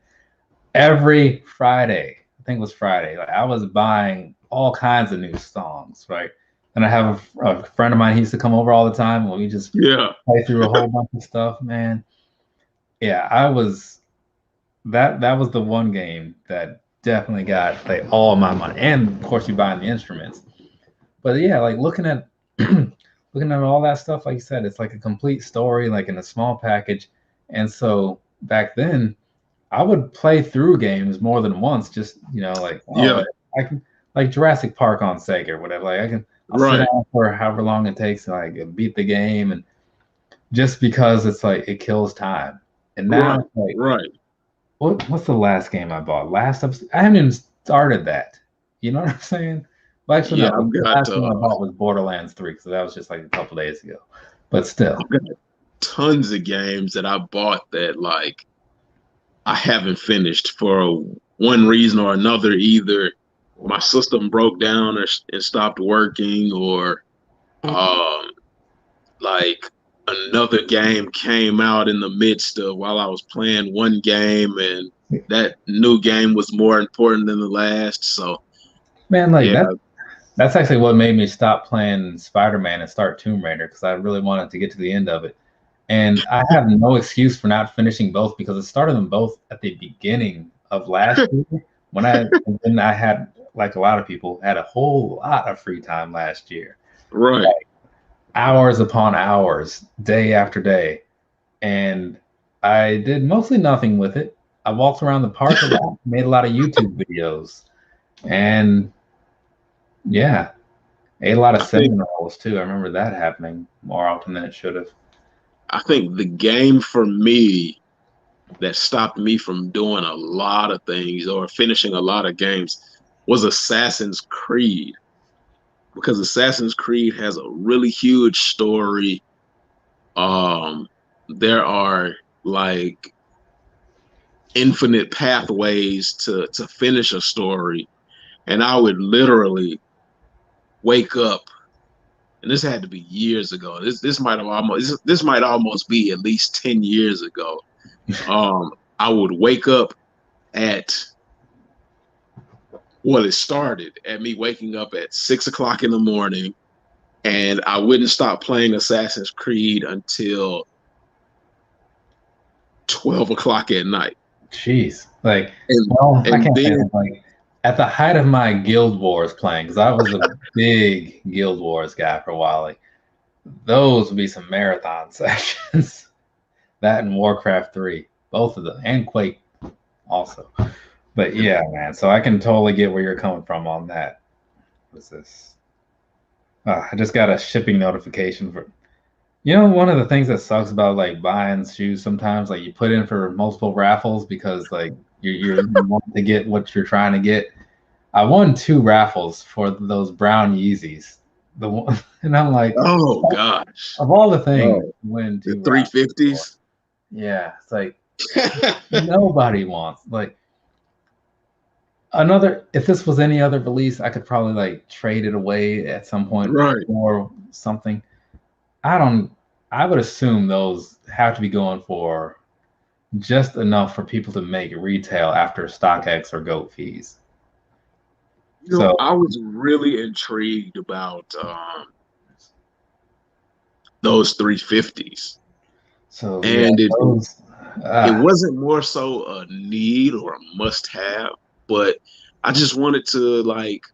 Every Friday, I think it was Friday, like I was buying all kinds of new songs, right? And I have a friend of mine, he used to come over all the time, and we just Yeah, play through a whole bunch of stuff, man. Yeah, I was that was the one game that definitely got like all my money. And of course you buying the instruments. But yeah, like looking at looking at all that stuff, like you said, it's like a complete story, like in a small package. And so back then, I would play through games more than once, just like yeah, I can like Jurassic Park on Sega or whatever. Like I'll sit right, down for however long it takes to like beat the game, and just because it's like it kills time. And now right, it's like, right. what's the last game I bought? I haven't even started that. You know what I'm saying? Well, actually, Yeah, no. The last game I bought was Borderlands 3, so that was just like a couple days ago. But still, I've got tons of games that I bought that like I haven't finished for one reason or another. Either my system broke down or it stopped working, or um, like another game came out in the midst of while I was playing one game, and that new game was more important than the last. So man, like yeah, that's actually what made me stop playing Spider-Man and start Tomb Raider, because I really wanted to get to the end of it. And I have no excuse for not finishing both, because I started them both at the beginning of last year and then I had, like a lot of people, had a whole lot of free time last year. right. Hours upon hours, day after day. And I did mostly nothing with it. I walked around the park a lot, made a lot of YouTube videos, and yeah, ate a lot of I think cinnamon rolls too. I remember that happening more often than it should have. I think the game for me that stopped me from doing a lot of things or finishing a lot of games was Assassin's Creed, because Assassin's Creed has a really huge story. Um, there are like infinite pathways to finish a story, and I would literally wake up, and this had to be years ago. This might almost be at least 10 years ago. I would wake up at well, it started at me waking up at 6 o'clock in the morning, and I wouldn't stop playing Assassin's Creed until 12 o'clock at night. Jeez, like, And well, I and can't say then that. Like at the height of my Guild Wars playing, because I was a big Guild Wars guy for a while. Like those would be some marathon sessions. That and Warcraft 3, both of them, and Quake also. But yeah, man. So I can totally get where you're coming from on that. What's this? I just got a shipping notification for. One of the things that sucks about like buying shoes sometimes, like you put in for multiple raffles because like you want to get what you're trying to get. I won 2 raffles for those brown Yeezys. The one, and I'm like, oh gosh, of all the things, oh, win the 2 raffles for. 350s. Yeah, it's like nobody wants like another. If this was any other release, I could probably like trade it away at some point Right. or something. I don't. I would assume those have to be going for just enough for people to make retail after StockX or GOAT fees. So, I was really intrigued about those 350s, yeah, and those. it wasn't more so a need or a must have, but I just wanted to like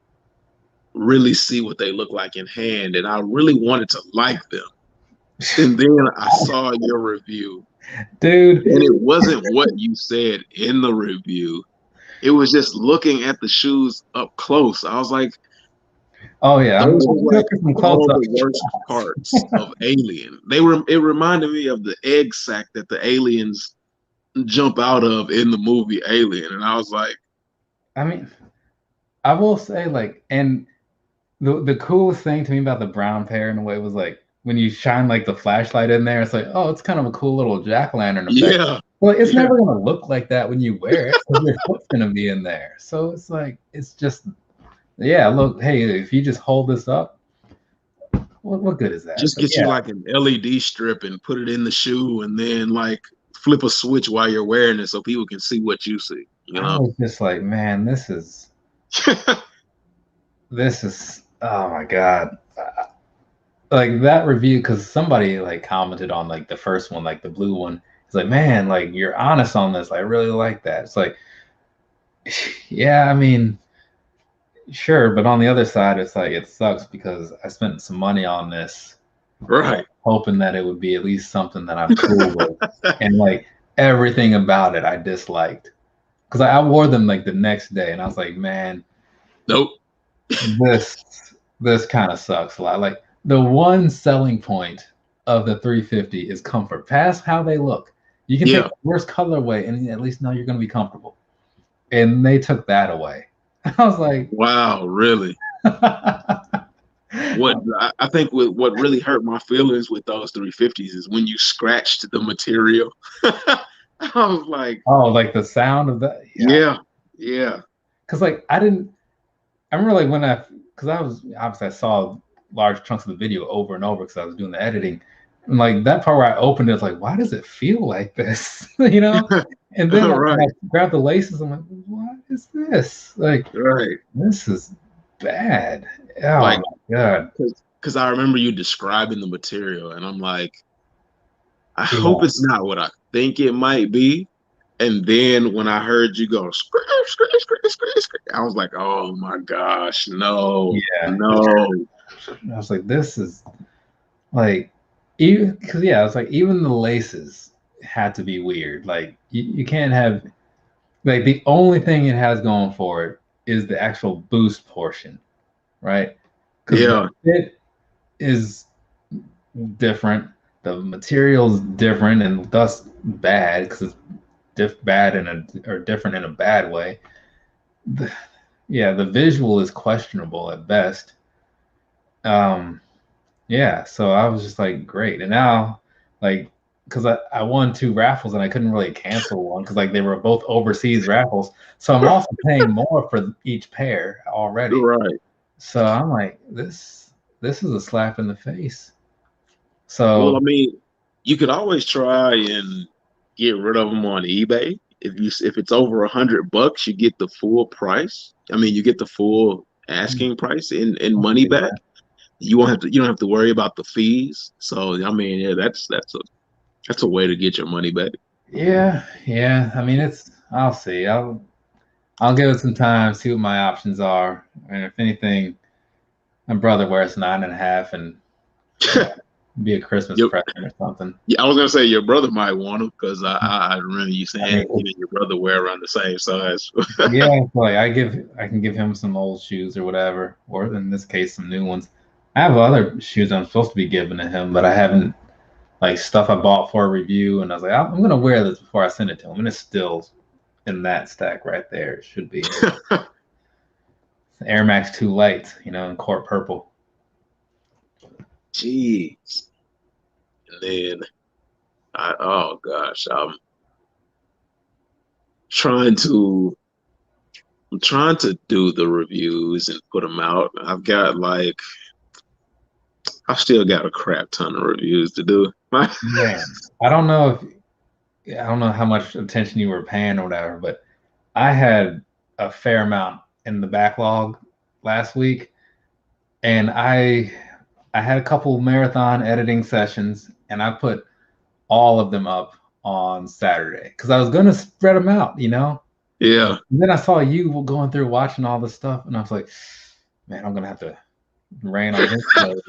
really see what they look like in hand, and I really wanted to like them. And then I saw your review, Dude, and it wasn't what you said in the review. It was just looking at the shoes up close. I was like, Oh yeah, Those were like some close all up. the worst parts of Alien. It reminded me of the egg sack that the aliens jump out of in the movie Alien, and I was like, I mean, I will say like, and the coolest thing to me about the brown pair in a way was like when you shine like the flashlight in there, it's like, oh, it's kind of a cool little jack-o'-lantern effect. yeah, Well, it's yeah, never gonna look like that when you wear it because your foot's gonna be in there. So it's like it's just yeah, look, hey, if you just hold this up, what good is that? just But get you yeah, like an LED strip and put it in the shoe, and then like flip a switch while you're wearing it so people can see what you see. You I know? was just like, man, this is oh my god. Like that review because somebody like commented on like the first one, like the blue one. It's like, man, like you're honest on this. I really like that. It's like, yeah, I mean, sure, but on the other side, it's like it sucks because I spent some money on this, Right. hoping that it would be at least something that I'm cool with, and like everything about it I disliked because I wore them like the next day, and I was like, man, Nope. this kind of sucks a lot. Like the one selling point of the 350 is comfort. Past how they look, you can take Yeah. the worst colorway and at least know you're going to be comfortable. And they took that away. I was like, Wow. Really? What I think what really hurt my feelings with those 350s is when you scratched the material. I was like, oh, like the sound of that. Yeah. yeah, yeah, Because like I remember like when because I was obviously I saw large chunks of the video over and over because I was doing the editing. And like that part where I opened it, it's like, why does it feel like this? You know? And then when I right, grabbed the laces, I'm like, what is this? Like, right. this is bad. Oh Like, my God. because I remember you describing the material, and I'm like, I Yeah. hope it's not what I think it might be. And then when I heard you go scream, scream, scream, scream, scream, I was like, oh my gosh, no, Yeah. no. I was like, this is like, even because, yeah, it's like even the laces had to be weird. Like, you can't have, like, the only thing it has going for it is the actual boost portion, right? Because the Yeah, fit is different, the material's different, and thus bad because it's bad in a or different in a bad way. The, yeah, the visual is questionable at best. Um, yeah, so I was just like, great. And now, like, because I won two raffles and I couldn't really cancel one because like they were both overseas raffles. So I'm also paying more for each pair already. right. So I'm like, this is a slap in the face. Well, I So mean, you could always try and get rid of them on eBay. If it's over $100, you get the full price. I mean, you get the full asking price in money back. You don't have to worry about the fees. So I mean, yeah, that's a way to get your money back. yeah, yeah. I mean, I'll see. I'll give it some time, see what my options are, and if anything, my brother wears 9.5, and you know, be a Christmas Yep. present or something. Yeah, I was gonna say your brother might want them because I remember you I saying mean, your brother wear around the same size. yeah, like I can give him some old shoes or whatever, or in this case, some new ones. I have other shoes I'm supposed to be giving to him, but I haven't like stuff I bought for a review, and I was like, I'm gonna wear this before I send it to him, and it's still in that stack right there. It should be Air Max 2 Light, in court purple. Jeez. And then oh gosh, trying to I'm trying to do the reviews and put them out. I've still got a crap ton of reviews to do. Man, I don't know I don't know how much attention you were paying or whatever, but I had a fair amount in the backlog last week, and I had a couple marathon editing sessions, and I put all of them up on Saturday because I was gonna spread them out. Yeah, And then I saw you going through watching all this stuff, and I was like, man, I'm gonna have to rain on his parade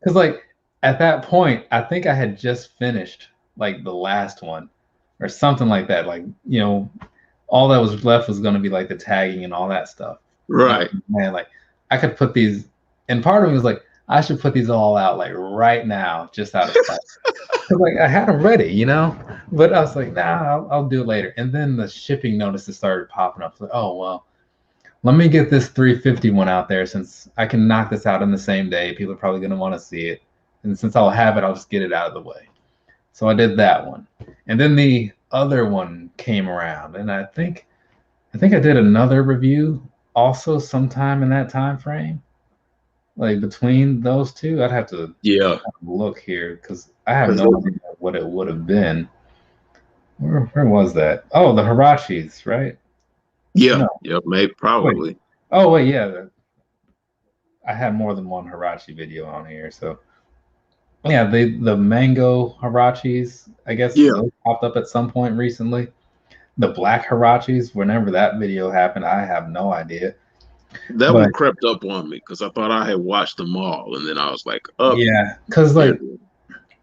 because like at that point, I think I had just finished like the last one or something like that. Like all that was left was gonna be like the tagging and all that stuff. And I was right. like, man, like I could put these And part of me was like, I should put these all out like right now, just out of spite. Like I had them ready, you know, but I was like, nah, I'll do it later. And then the shipping notices started popping up. Like, oh well, let me get this 350 one out there since I can knock this out in the same day. People are probably going to want to see it, and since I'll have it, I'll just get it out of the way. So I did that one, and then the other one came around, and I think I did another review also sometime in that time frame, like between those two. I'd have to Yeah, look here because I have because no idea what it would have been. Where was that? Oh, the Hirachis, right? yeah, No, yeah, maybe wait. probably. Oh, wait, yeah. I have more than one Hirachi video on here. So yeah, the mango Hirachis, I guess Yeah, those popped up at some point recently. The black Hirachis, whenever that video happened, I have no idea. that one But crept up on me because I thought I had watched them all, and then I was like, "Up yeah, because there." like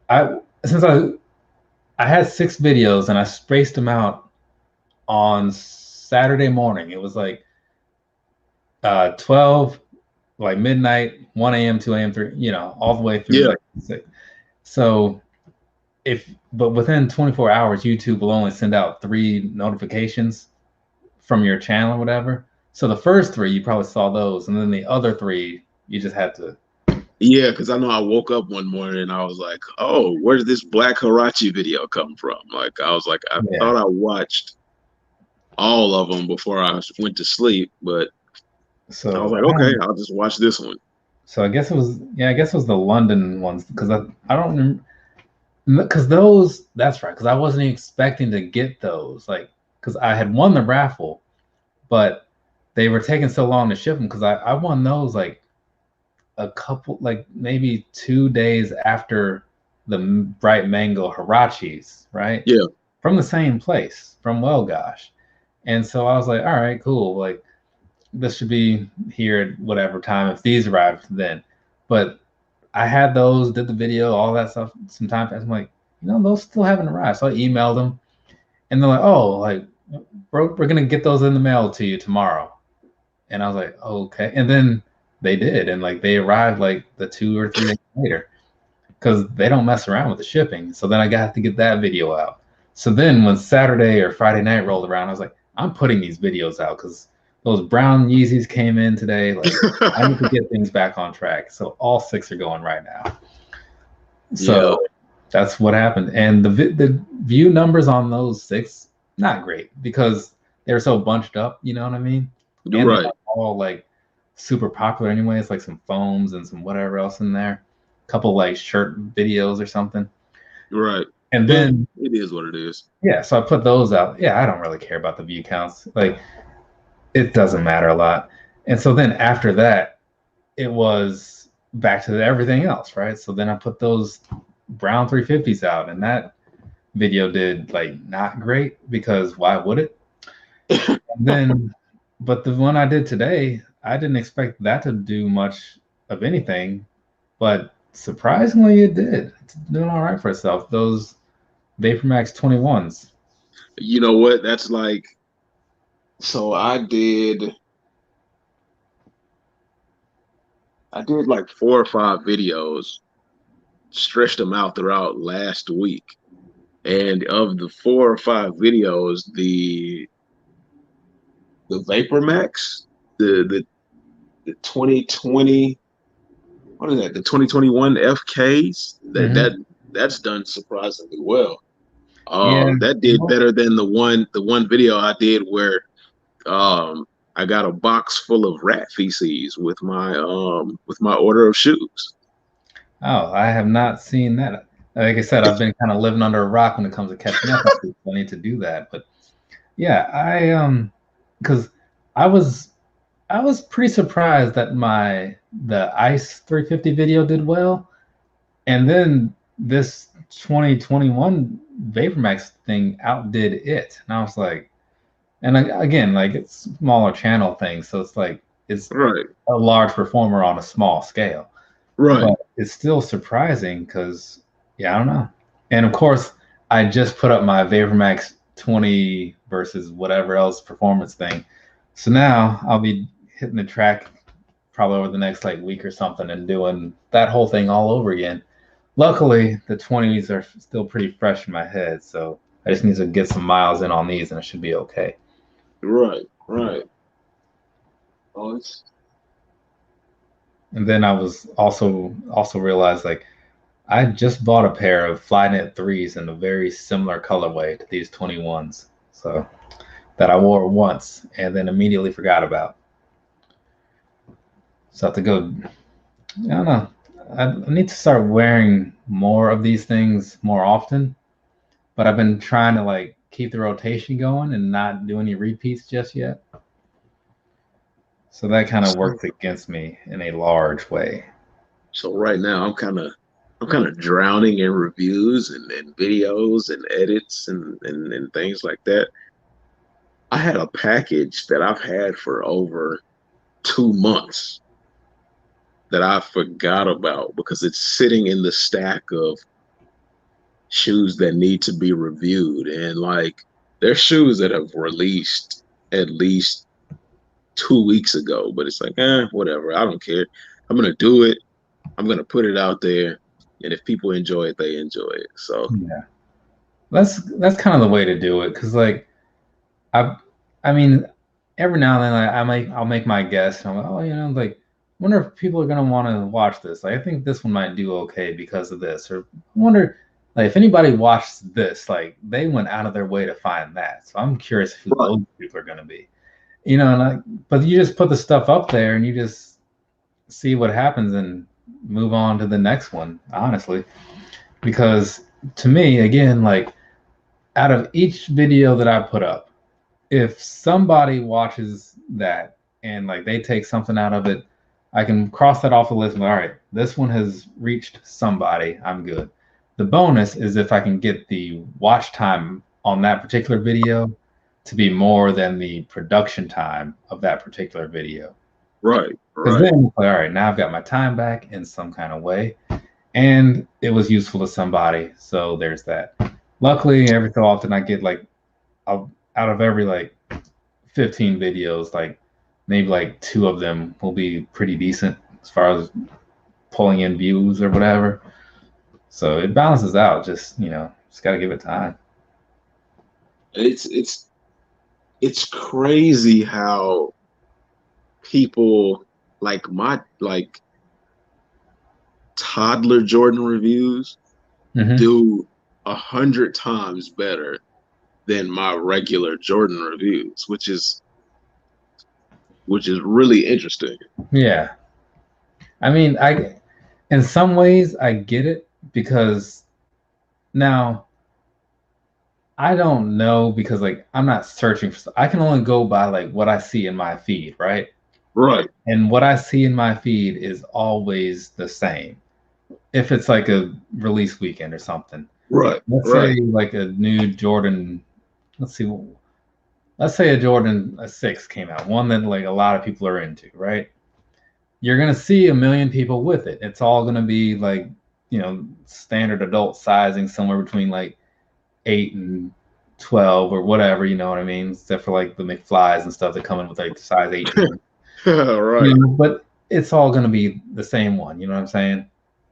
I since I had 6 videos and I spaced them out on Saturday morning. It was like 12, like midnight, 1 a.m., 2 a.m., 3, all the way through Yeah, like 6. So but within 24 hours, YouTube will only send out 3 notifications from your channel or whatever. So the first 3, you probably saw those. And then the other 3, you just had to. yeah, because I know I woke up one morning and I was like, "Oh, where did this Black Hirachi video come from?" Like I was like, I Yeah. thought I watched all of them before I went to sleep, but I was So like, "Okay, I'll just watch this one." I guess it was, yeah, I guess it was the London ones because I don't remember. Because those, that's right. Because I wasn't expecting to get those. Like, because I had won the raffle, but they were taking so long to ship them because I won those like a couple, like maybe 2 days after the bright mango Hirachis, right? Yeah, From the same place, from Well Gosh. And so I was like, all right, cool. Like, this should be here at whatever time if these arrived then. But I had those, did the video, all that stuff. Some time passed. I'm like, those still haven't arrived. So I emailed them, and they're like, oh, like we're gonna get those in the mail to you tomorrow. And I was like, okay. And then they did, and like they arrived like the 2 or 3 days later because they don't mess around with the shipping. So then I got to get that video out. So then when Saturday or Friday night rolled around, I was like, I'm putting these videos out because those brown Yeezys came in today. Like I need to get things back on track. So all 6 are going right now. yeah, So that's what happened. And the view numbers on those 6, not great because they're so bunched up. You know what I mean? you're And they're right, not all like super popular anyway. It's like some phones and some whatever else in there. A couple like shirt videos or something. you're right. And Yeah, then it is what it is. yeah, so I put those out. Yeah, I don't really care about the view counts. Like it doesn't matter a lot. And so then after that, it was back to everything else, right? So then I put those brown 350s out, and that video did like not great because why would it? And then, but the one I did today, I didn't expect that to do much of anything, but surprisingly, it did. It's doing all right for itself. Those VaporMax 21s. You know what? That's like, so I did like 4 or 5 videos, stretched them out throughout last week. And of the 4 or 5 videos, the Vapor Max, the 2020, what is that? The 2021 FKs, Mm-hmm. that's done surprisingly well. Yeah. That did better than the one video I did where I got a box full of rat feces with my order of shoes. Oh, I have not seen that. Like I said, I've been kind of living under a rock when it comes to catching up. I need to do that. But yeah, because I was I was pretty surprised that the Ice 350 video did well, and then this 2021 VaporMax thing outdid it. And I was like, and again, like it's smaller channel thing, so it's like it's Right, a large performer on a small scale. right. But it's still surprising because, yeah, I don't know. And of course, I just put up my VaporMax 20 versus whatever else performance thing. So now I'll be hitting the track probably over the next like week or something and doing that whole thing all over again. Luckily, the 20s are still pretty fresh in my head, so I just need to get some miles in on these and it should be okay. Right, right. Oh, it's And then I was also realized like I just bought a pair of Flyknit 3s in a very similar colorway to these 21s. So that I wore once and then immediately forgot about. So I have to go, I don't know. I need to start wearing more of these things more often, but I've been trying to like keep the rotation going and not do any repeats just yet. So that kind of so, works against me in a large way. so right now I'm kind of drowning in reviews and videos and edits and things like that. I had a package that I've had for over 2 months that I forgot about because it's sitting in the stack of shoes that need to be reviewed. And like there's shoes that have released at least 2 weeks ago, but it's like, whatever. I don't care. I'm gonna do it. I'm gonna put it out there. And if people enjoy it, they enjoy it. So Yeah. That's kind of the way to do it because like I I mean every now and then I'll make my guess and I'm like, oh, like I wonder if people are gonna want to watch this. Like I think this one might do okay because of this, or I wonder like if anybody watched this, like they went out of their way to find that. So I'm curious who right, those people are gonna be. But you just put the stuff up there and you just see what happens and move on to the next one, honestly. Because to me, again, like out of each video that I put up, if somebody watches that and like they take something out of it, I can cross that off the list and all right, this one has reached somebody. I'm good. The bonus is if I can get the watch time on that particular video to be more than the production time of that particular video. right, Because right. then, all right, now I've got my time back in some kind of way, and it was useful to somebody. So there's that. Luckily, every so often I get like out of every like 15 videos, like maybe like 2 of them will be pretty decent as far as pulling in views or whatever. So it balances out. Just got to give it time. It's crazy how people like toddler Jordan reviews Mm-hmm. do 100 times better than my regular Jordan reviews, which is really interesting. Yeah. I mean, in some ways I get it because now I don't know because like I'm not searching for. I can only go by like what I see in my feed, right? Right, And what I see in my feed is always the same. If it's like a release weekend or something, right, let's say right, like a new Jordan. Let's see. Let's say a Jordan a 6 came out, one that like a lot of people are into, right? You're gonna see a million people with it. It's all gonna be like standard adult sizing somewhere between like 8 and 12 or whatever, you know what I mean? Except for like the McFlies and stuff that come in with like size 18. right. But it's all going to be the same one, you know what I'm saying?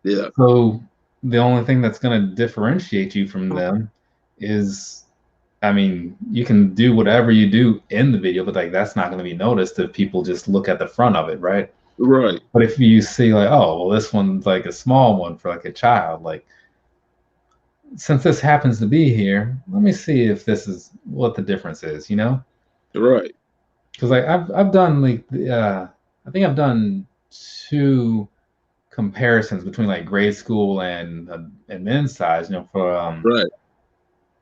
Yeah, So the only thing that's going to differentiate you from them is, I mean, you can do whatever you do in the video, but like that's not going to be noticed if people just look at the front of it, right? right, But if you see like, oh, well, this one's like a small one for like a child, like since this happens to be here, let me see if this is what the difference is, right. Because like I've done like I think I've done 2 comparisons between like grade school and men's size, for Right.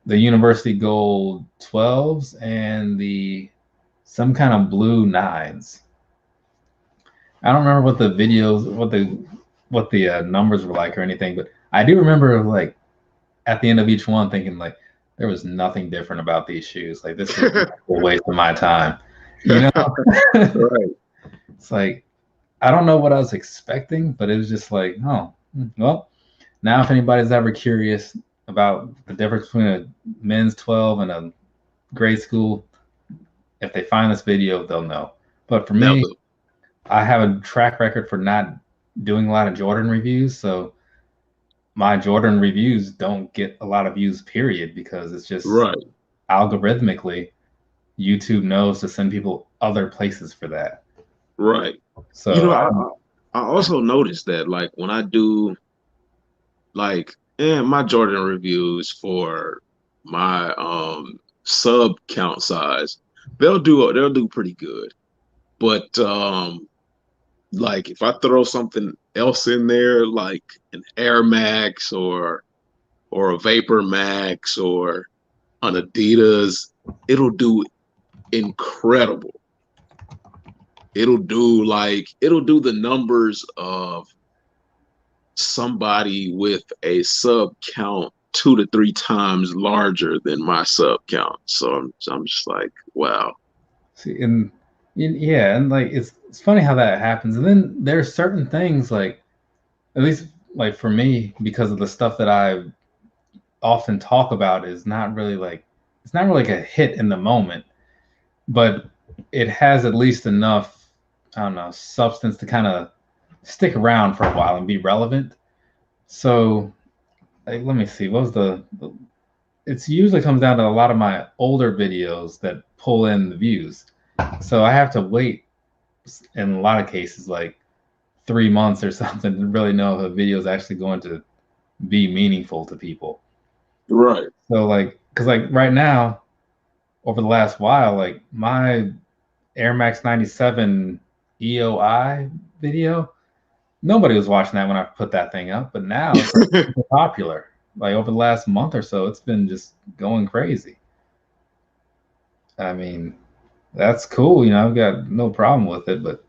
the University Gold 12s and the some kind of blue 9s. I don't remember what the videos, what the numbers were like or anything, but I do remember like at the end of each one thinking like there was nothing different about these shoes. Like this is a waste of my time. You know, Right. it's like I don't know what I was expecting, but it was just like, oh, well, now if anybody's ever curious about the difference between a men's 12 and a grade school, if they find this video, they'll know. But for Now me, the I have a track record for not doing a lot of Jordan reviews, so my Jordan reviews don't get a lot of views, period, because it's just Right, algorithmically YouTube knows to send people other places for that. right. You So know, I I also noticed that like when I do like my Jordan reviews for my sub count size, they'll do pretty good. But like if I throw something else in there, like an Air Max or a Vapor Max or an Adidas, it'll do incredible. It'll do the numbers of somebody with a sub count 2 to 3 times larger than my sub count. So I'm just like, wow. see, and yeah, and like it's funny how that happens. And then there's certain things like, at least like for me, because of the stuff that I often talk about is not really like, it's not really like a hit in the moment, but it has at least enough, I don't know, substance to kind of stick around for a while and be relevant. So like, let me see, what was the it's usually comes down to a lot of my older videos that pull in the views. So I have to wait in a lot of cases like 3 months or something to really know if a video is actually going to be meaningful to people. Right. So like, because like right now, over the last while, like my Air Max 97 EOI video, nobody was watching that when I put that thing up, but now it's like super popular. Like over the last month or so, it's been just going crazy. I mean, that's cool. I've got no problem with it, but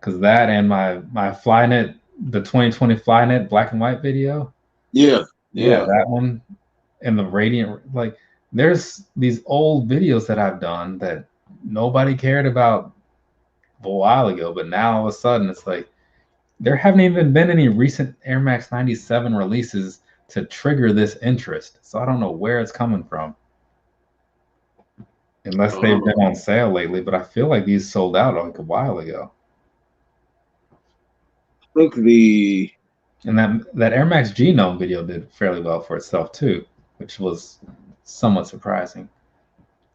because that and my Flynet, the 2020 Flynet black and white video, Yeah, yeah, yeah. that one and the Radiant, like there's these old videos that I've done that nobody cared about a while ago, but now all of a sudden it's like there haven't even been any recent Air Max 97 releases to trigger this interest. So I don't know where it's coming from, unless they've been Um, on sale lately, but I feel like these sold out like a while ago. I think the And that Air Max Genome video did fairly well for itself too, which was somewhat surprising.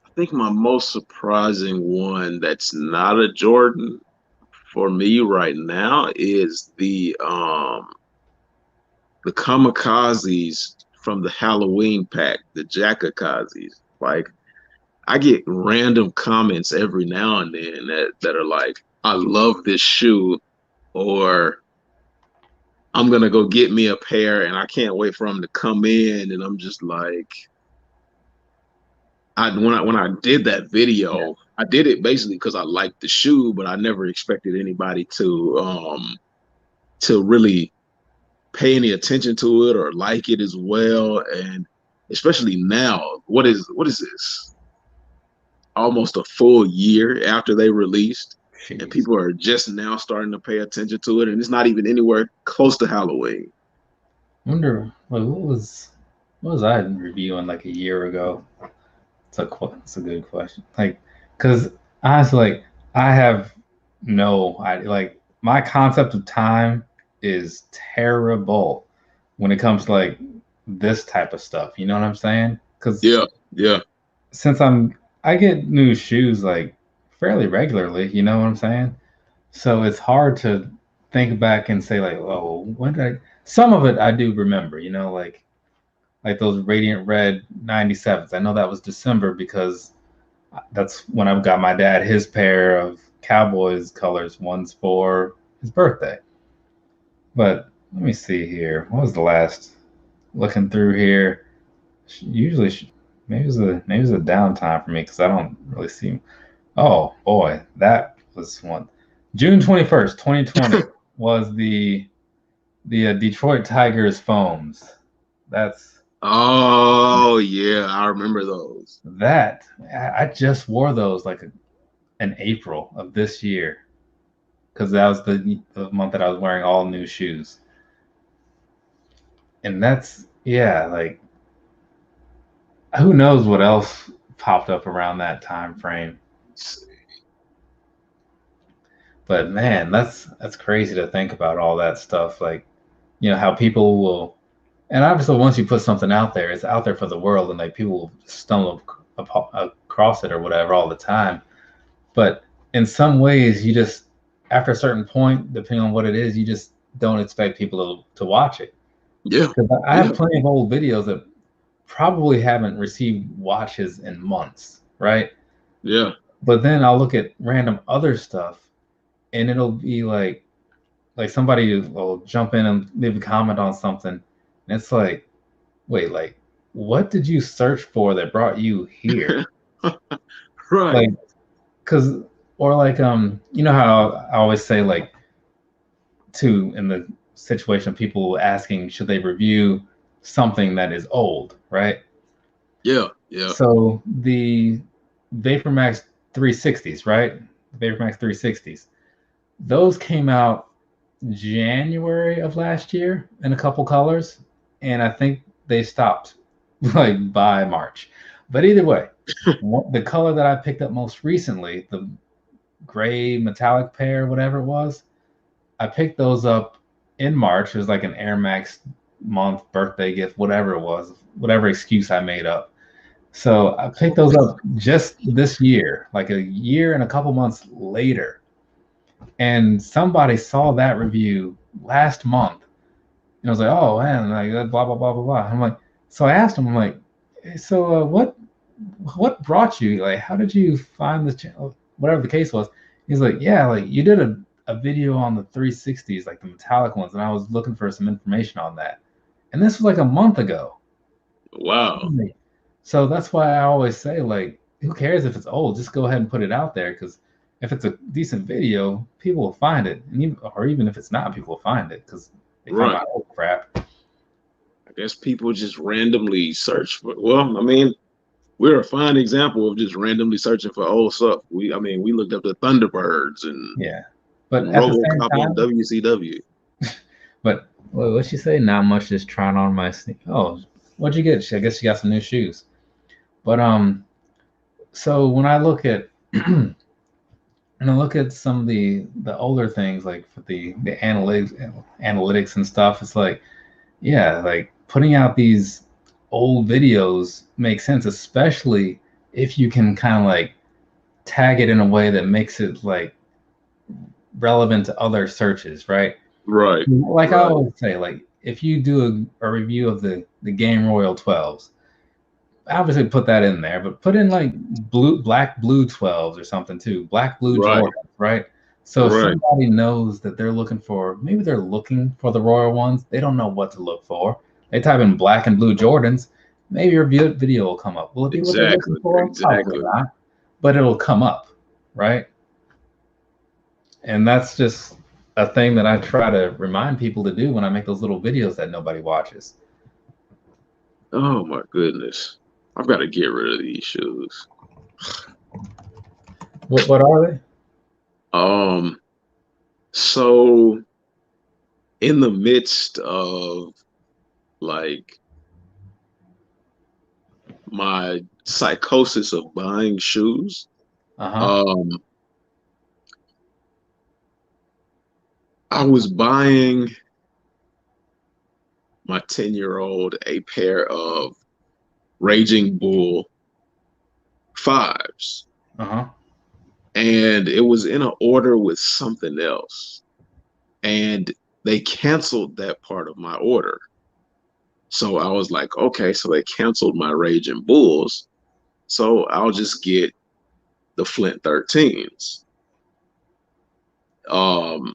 I think my most surprising one that's not a Jordan for me right now is the kamikazes from the Halloween pack, the Jackakazes. Like I get random comments every now and then that are like, I love this shoe, or I'm gonna go get me a pair and I can't wait for them to come in. And I'm just like, when I did that Yeah. video, I did it basically because I liked the shoe, but I never expected anybody to really pay any attention to it or like it as well. And especially now, what is this? Almost a full year after they released, and Jeez. people are just now starting to pay attention to it, and it's not even anywhere close to Halloween. Wonder like what was I reviewing like a year ago? It's a good question. Like, because honestly, like I have no idea. Like my concept of time is terrible when it comes to like this type of stuff. You know what I'm saying? Because Yeah, yeah, since I get new shoes like fairly regularly. You know what I'm saying? So it's hard to think back and say like, oh, when did I? Some of it I do remember. Like those Radiant Red 97s. I know that was December because that's when I got my dad his pair of Cowboys colors, ones for his birthday. But let me see here. What was the last? Looking through here, usually maybe it's a downtime for me because I don't really see. Oh boy, that was one. June 21st, 2020 was the Detroit Tigers foams. That's oh yeah, I remember those. that. I just wore those like in April of this year because that was the month that I was wearing all new shoes. And that's, yeah, like who knows what else popped up around that time frame. But man, that's crazy to think about all that stuff. Like, how people will, and obviously once you put something out there, it's out there for the world, and like people will stumble across it or whatever all the time. But in some ways, you just, after a certain point, depending on what it is, you just don't expect people to watch it. Yeah, Because I have yeah, plenty of old videos that probably haven't received watches in months, right? yeah. But then I'll look at random other stuff, and it'll be like somebody will jump in and leave a comment on something, and it's like, wait, like, what did you search for that brought you here? Right. Like, because, or like, how I always say, like, in the situation of people asking, should they review something that is old, right? Yeah, yeah, So the VaporMax 360s, right? VaporMax 360s, those came out January of last year in a couple colors, and I think they stopped like by March. But either way, the color that I picked up most recently, the gray metallic pair, whatever it was, I picked those up in March. It was like an Air Max month birthday gift, whatever it was, whatever excuse I made up. So I picked those up just this year, like a year and a couple months later. And somebody saw that review last month. And I was like, oh man, like blah blah blah blah blah. I'm like, so I asked him, I'm like, hey, so what brought you? Like, how did you find this channel? Whatever the case was. He's like, yeah, like you did a video on the 360s, like the metallic ones, and I was looking for some information on that. And this was like a month ago. wow. So that's why I always say, like, who cares if it's old? Just go ahead and put it out there, because if it's a decent video, people will find it, and even if it's not, people will find it because they find Right. my old crap. I guess people just randomly search for. Well, I mean, we're a fine example of just randomly searching for old stuff. I mean, we looked up the Thunderbirds and Yeah, but at the same RoboCop on time, WCW. but what'd she say? Not much. Just trying on my sneak. Oh, what'd you get? I guess she got some new shoes. But so when I look at and I look at some of the older things, like for the analytics and stuff, it's like, yeah, like putting out these old videos makes sense, especially if you can kind of like tag it in a way that makes it like relevant to other searches, right? Right. Like I Right. always say, like if you do a review of the Game Royal 12s, obviously put that in there, but put in like black blue 12s or something too, black blue Right. Jordan, right? So if Right. somebody knows that maybe they're looking for the royal ones, they don't know what to look for. They type in black and blue Jordans, maybe your video will come up. Will it be what they're looking Exactly. for? Probably Exactly. not, but it'll come up, right? And that's just a thing that I try to remind people to do when I make those little videos that nobody watches. Oh my goodness. I've got to get rid of these shoes. What are they? Um, so in the midst of like my psychosis of buying shoes, Uh-huh. um, I was buying my 10-year-old a pair of Raging Bull fives. Uh-huh. And it was in an order with something else. And they canceled that part of my order. So I was like, okay, so they canceled my Raging Bulls. So I'll just get the Flint 13s. Um,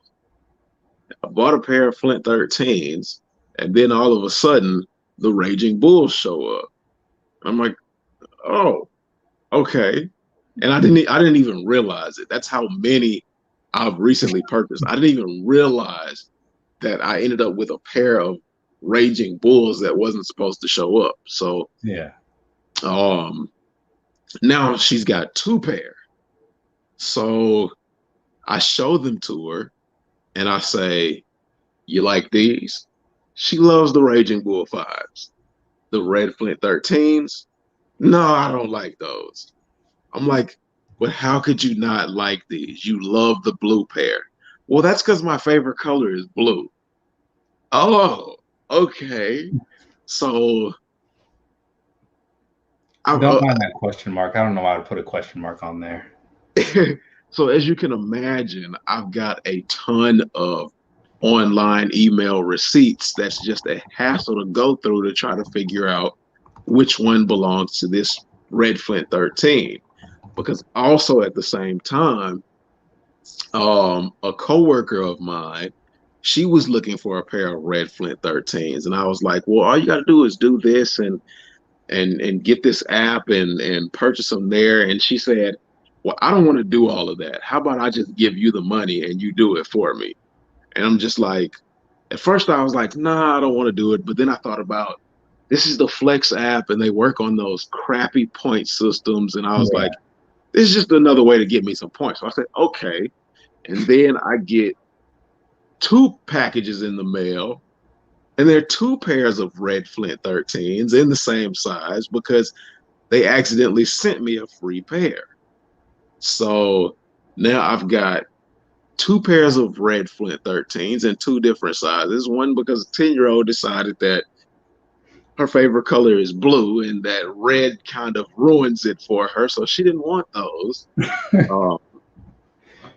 I bought a pair of Flint 13s, and then all of a sudden, the Raging Bulls show up. I'm like, oh, okay. And I didn't even realize it. That's how many I've recently purchased. I didn't even realize that I ended up with a pair of Raging Bulls that wasn't supposed to show up. So Yeah. um now she's got two pair. So I show them to her and I say, you like these? She loves the Raging Bull fives. The red Flint 13s. No, I don't like those. I'm like, But how could you not like these? You love the blue pair. Well, that's because my favorite color is blue. Oh, okay. So Don't I, mind that question mark. I don't know why to put a question mark on there. so as you can imagine, I've got a ton of online email receipts that's just a hassle to go through to try to figure out which one belongs to this Red Flint 13. Because also at the same time, a coworker of mine, she was looking for a pair of Red Flint 13s, and I was like, well, all you got to do is do this and get this app and purchase them there. And she said, well, I don't want to do all of that. How about I just give you the money and you do it for me? And I'm just like, at first I was like, nah, I don't want to do it. But then I thought about this is the Flex app and they work on those crappy point systems. And I was Yeah. like, this is just another way to get me some points. So I said, okay. And then I get two packages in the mail, and there are two pairs of Red Flint 13s in the same size because they accidentally sent me a free pair. So now I've got two pairs of Red Flint 13s in two different sizes. One because a 10-year-old decided that her favorite color is blue and that red kind of ruins it for her. So she didn't want those. Um,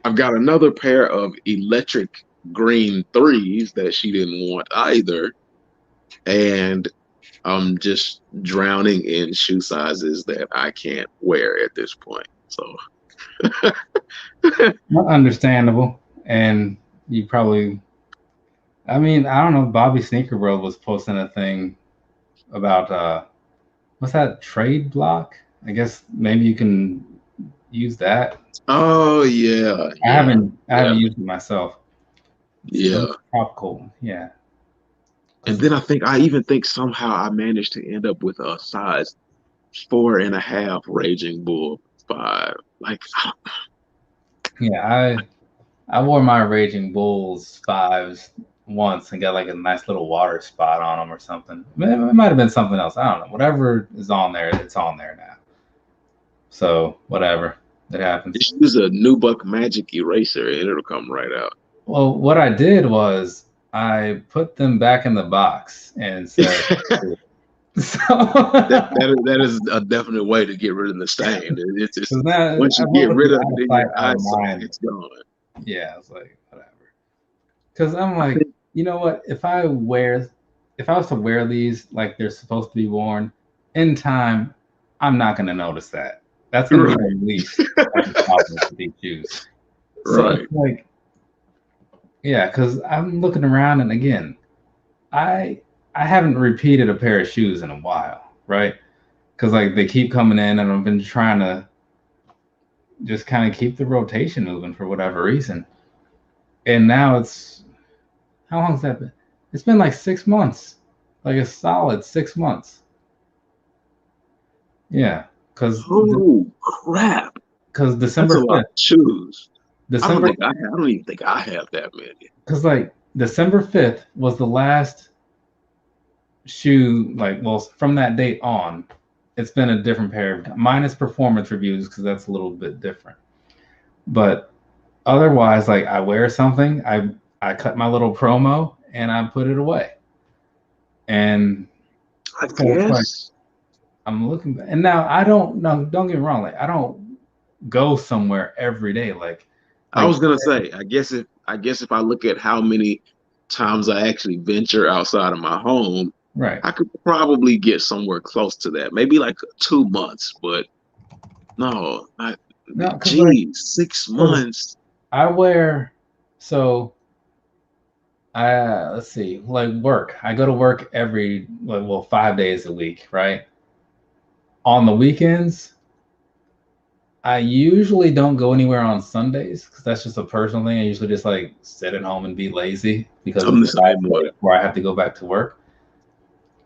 I've got another pair of electric green threes that she didn't want either. And I'm just drowning in shoe sizes that I can't wear at this point. So Not understandable. And you probably, I mean, I don't know. Bobby Sneaker World was posting a thing about what's that trade block? I guess maybe you can use that. oh yeah, I yeah, haven't yeah, used it myself. It's yeah. tropical, yeah. And then I even think somehow I managed to end up with a size 4.5 Raging Bull 5. Like, Yeah, I wore my Raging Bulls fives once and got like a nice little water spot on them or something. It might have been something else. I don't know. Whatever is on there, it's on there now. So whatever, it happens. just use a Nubuck Magic Eraser and it'll come right out. Well, what I did was I put them back in the box and said, so That is a definite way to get rid of the stain. It's just now once you get everyone rid was of out it of in sight, your out of eyesight, mind. it's gone. Yeah, I was like, whatever. Because I'm I like, think you know what? If I was to wear these like they're supposed to be worn in time, I'm not going to notice that. That's going to be right, the least of the problems with these shoes. So right. it's like, yeah, because I'm looking around and again, I I haven't repeated a pair of shoes in a while, right? Because like they keep coming in and I've been trying to just kind of keep the rotation moving for whatever reason. And now it's how long's that been? It's been like 6 months, like a solid 6 months. Yeah, because Oh crap! That's a December lot 5th, to choose. December, I don't even think I have that many. because like December 5th was the last shoe, like, well, from that date on, it's been a different pair of minus performance reviews because that's a little bit different. But otherwise, like I wear something, I cut my little promo and I put it away. And I so it's like guess I'm looking, and now I don't no, don't get me wrong, like I don't go somewhere every day, I like was gonna say. I guess if I look at how many times I actually venture outside of my home, right. I could probably get somewhere close to that. Maybe like 2 months, but no, not. No, because like Geez, six because months. I wear so I let's see, like work. I go to work every like, well 5 days a week, right? On the weekends, I usually don't go anywhere on Sundays because that's just a personal thing. I usually just like sit at home and be lazy because I'm it's the the last same day way. before I have to go back to work.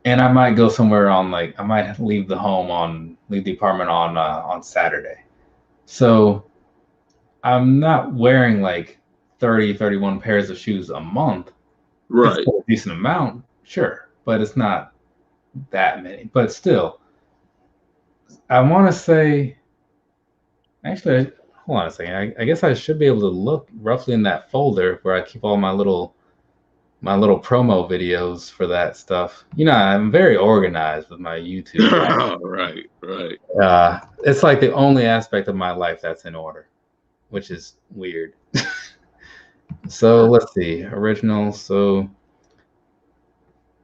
And I might go somewhere on like I might leave the apartment on Saturday. So I'm not wearing like 30, 31 pairs of shoes a month. It's Right. still a decent amount, sure, but it's not that many. But still, I want to say Actually, hold on a second. I guess I should be able to look roughly in that folder where I keep all my little promo videos for that stuff. You know, I'm very organized with my YouTube. Right, right. It's like the only aspect of my life that's in order, which is weird. So let's see, original. So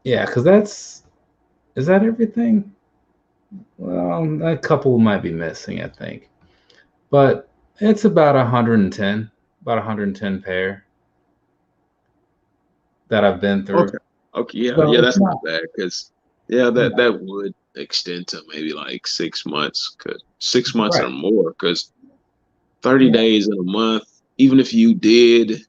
yeah, because is that everything? Well, a couple might be missing, I think, but it's about 110, about 110 pair that I've been through. Okay. Okay. Yeah. So Yeah. it's That's not, not bad because, yeah, yeah, that would extend to maybe like 6 months, cause 6 months right. or more, because 30 Yeah, days in a month, even if you did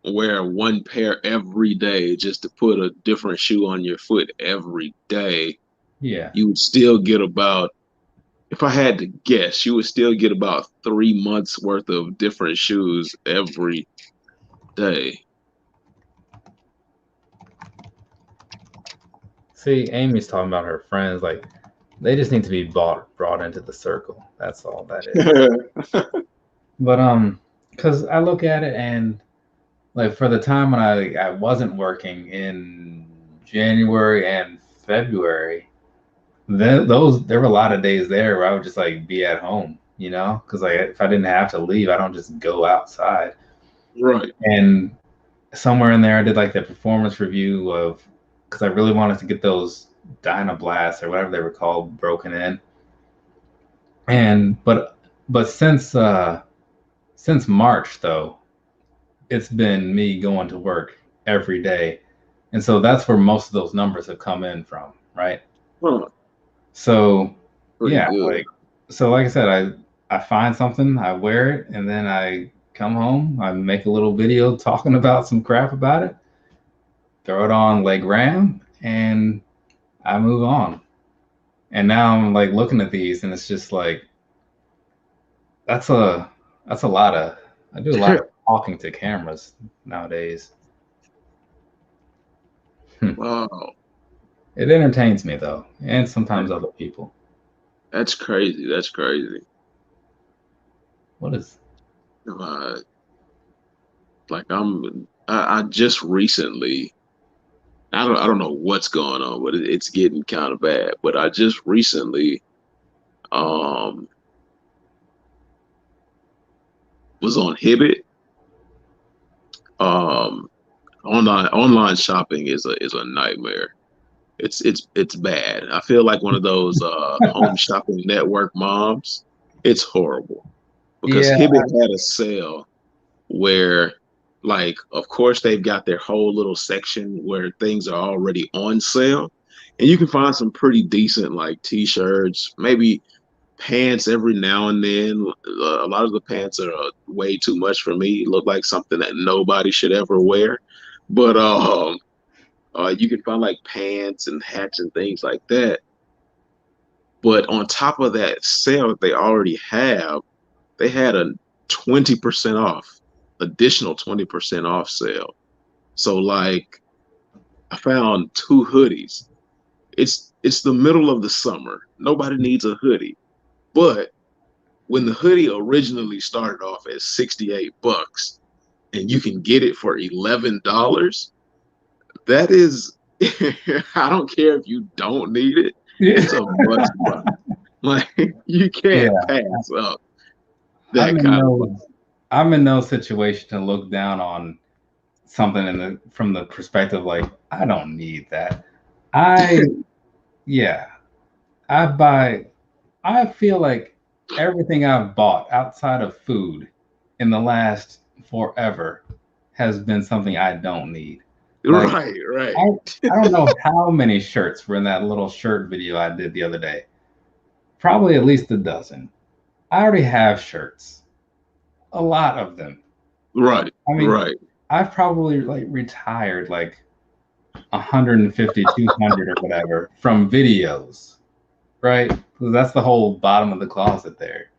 wear one pair every day just to put a different shoe on your foot every day, yeah. you would still get about, if I had to guess, you would still get about 3 months worth of different shoes every day. See, Amy's talking about her friends. Like, they just need to be brought into the circle. That's all that is. But because I look at it and like for the time when I wasn't working in January and February, then those there were a lot of days there where I would just like be at home, you know, because like if I didn't have to leave, I don't just go outside. Right. And somewhere in there, I did like the performance review of because I really wanted to get those Dynablasts or whatever they were called broken in. And but since March though, it's been me going to work every day. And so that's where most of those numbers have come in from, right? Huh. So Pretty yeah, good. like I said, I find something, I wear it, and then I come home, I make a little video talking about some crap about it, throw it on Legram, and I move on. And now I'm like looking at these and it's just like that's a that's a lot of I do a lot of talking to cameras nowadays. Hmm. Wow. It entertains me though, and sometimes other people. That's crazy. That's crazy. What is Uh, like I just recently, I don't know what's going on, but it's getting kind of bad. But I just recently um was on Hibbit. Um, online shopping is a nightmare. It's bad. I feel like one of those home shopping network moms. It's horrible because yeah, Hibbit had a sale where, like, of course they've got their whole little section where things are already on sale, and you can find some pretty decent like t-shirts, maybe pants every now and then. A lot of the pants are way too much for me, look like something that nobody should ever wear. But you can find like pants and hats and things like that. But on top of that sale that they already have, they had a 20% off, additional 20% off sale. So like I found two hoodies. It's the middle of the summer. Nobody needs a hoodie. But when the hoodie originally started off at 68 bucks and you can get it for $11, that is I don't care if you don't need it. yeah, It's a must buy. Like you can't yeah. pass up I'm that in kind of no I'm in no situation to look down on something from the perspective like I don't need that. I yeah, I buy. I feel like everything I've bought outside of food in the last forever has been something I don't need. Like right, I right. I don't know how many shirts were in that little shirt video I did the other day. Probably at least a dozen. I already have shirts, a lot of them. Right, I mean, right. I've probably like retired like 150, 200 or whatever from videos, right? Because that's the whole bottom of the closet there.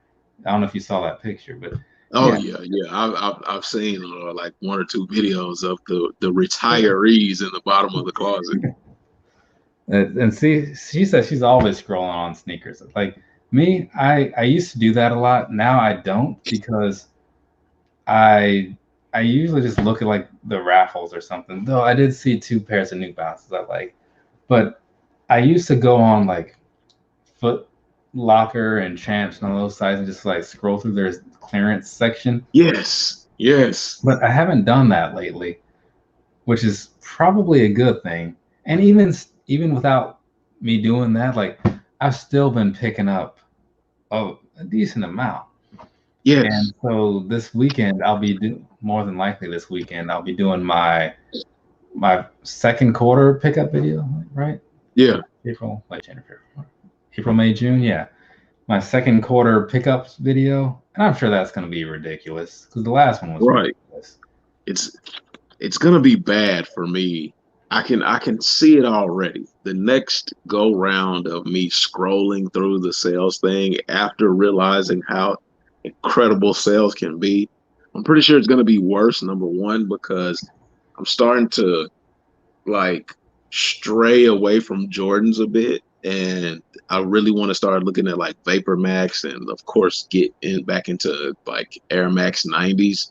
I don't know if you saw that picture, but Oh yeah. yeah, yeah. I've seen like one or two videos of the retirees in the bottom of the closet. And see, she says she's always scrolling on sneakers. Like Me, I used to do that a lot. Now I don't because I I usually just look at like the raffles or something. Though I did see two pairs of New Balances I like, but I used to go on like Foot Locker and Champs and all those sites and just like scroll through their clearance section. Yes, yes, But I haven't done that lately, which is probably a good thing. And even without me doing that, like I've still been picking up a decent amount. yes, And so this weekend, more than likely this weekend, I'll be doing my second quarter pickup video, right? yeah, April, late January, April, May, June, yeah. My second quarter pickups video, and I'm sure that's going to be ridiculous because the last one was right. ridiculous. It's it's gonna be bad for me. I can see it already. The next go round of me scrolling through the sales thing after realizing how incredible sales can be, I'm pretty sure it's gonna be worse, number one, because I'm starting to like stray away from Jordans a bit. And I really want to start looking at like Vapor Max and of course get in back into like Air Max 90s.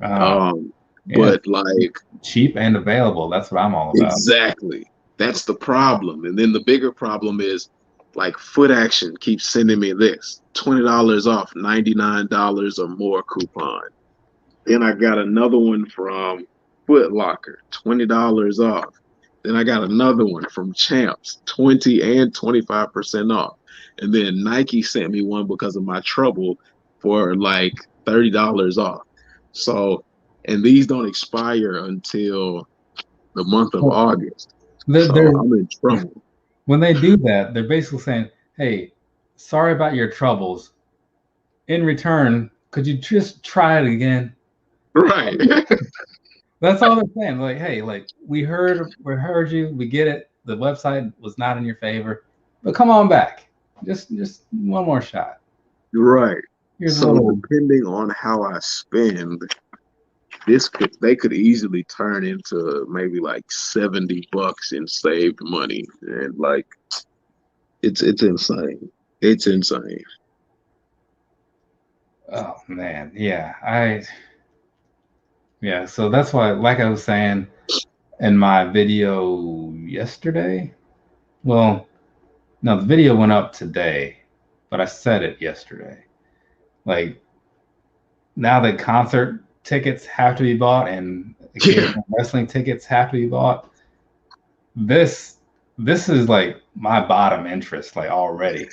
Uh, Um, yeah, but like cheap and available. That's what I'm all about. exactly. That's the problem. And then the bigger problem is like Foot Action keeps sending me this $20 off, $99 or more coupon. Then I got another one from Foot Locker, $20 off. Then I got another one from Champs, 20 and 25% off. And then Nike sent me one because of my trouble for like $30 off. So, and these don't expire until the month of Well, August. So they're I'm in trouble. when they do that, they're basically saying, "Hey, sorry about your troubles. In return, could you just try it again?" Right. That's all they're saying. Like, hey, like we heard you, we get it. The website was not in your favor, but come on back. Just one more shot. Right. Here's a So little. depending on how I spend, this could they could easily turn into maybe like $70 in saved money. And like it's insane. It's insane. Oh man, yeah. So that's why, like I was saying in my video yesterday. Well, no, the video went up today, but I said it yesterday. Like now that concert tickets have to be bought and Yeah. occasional wrestling tickets have to be bought, this this is like my bottom interest like already.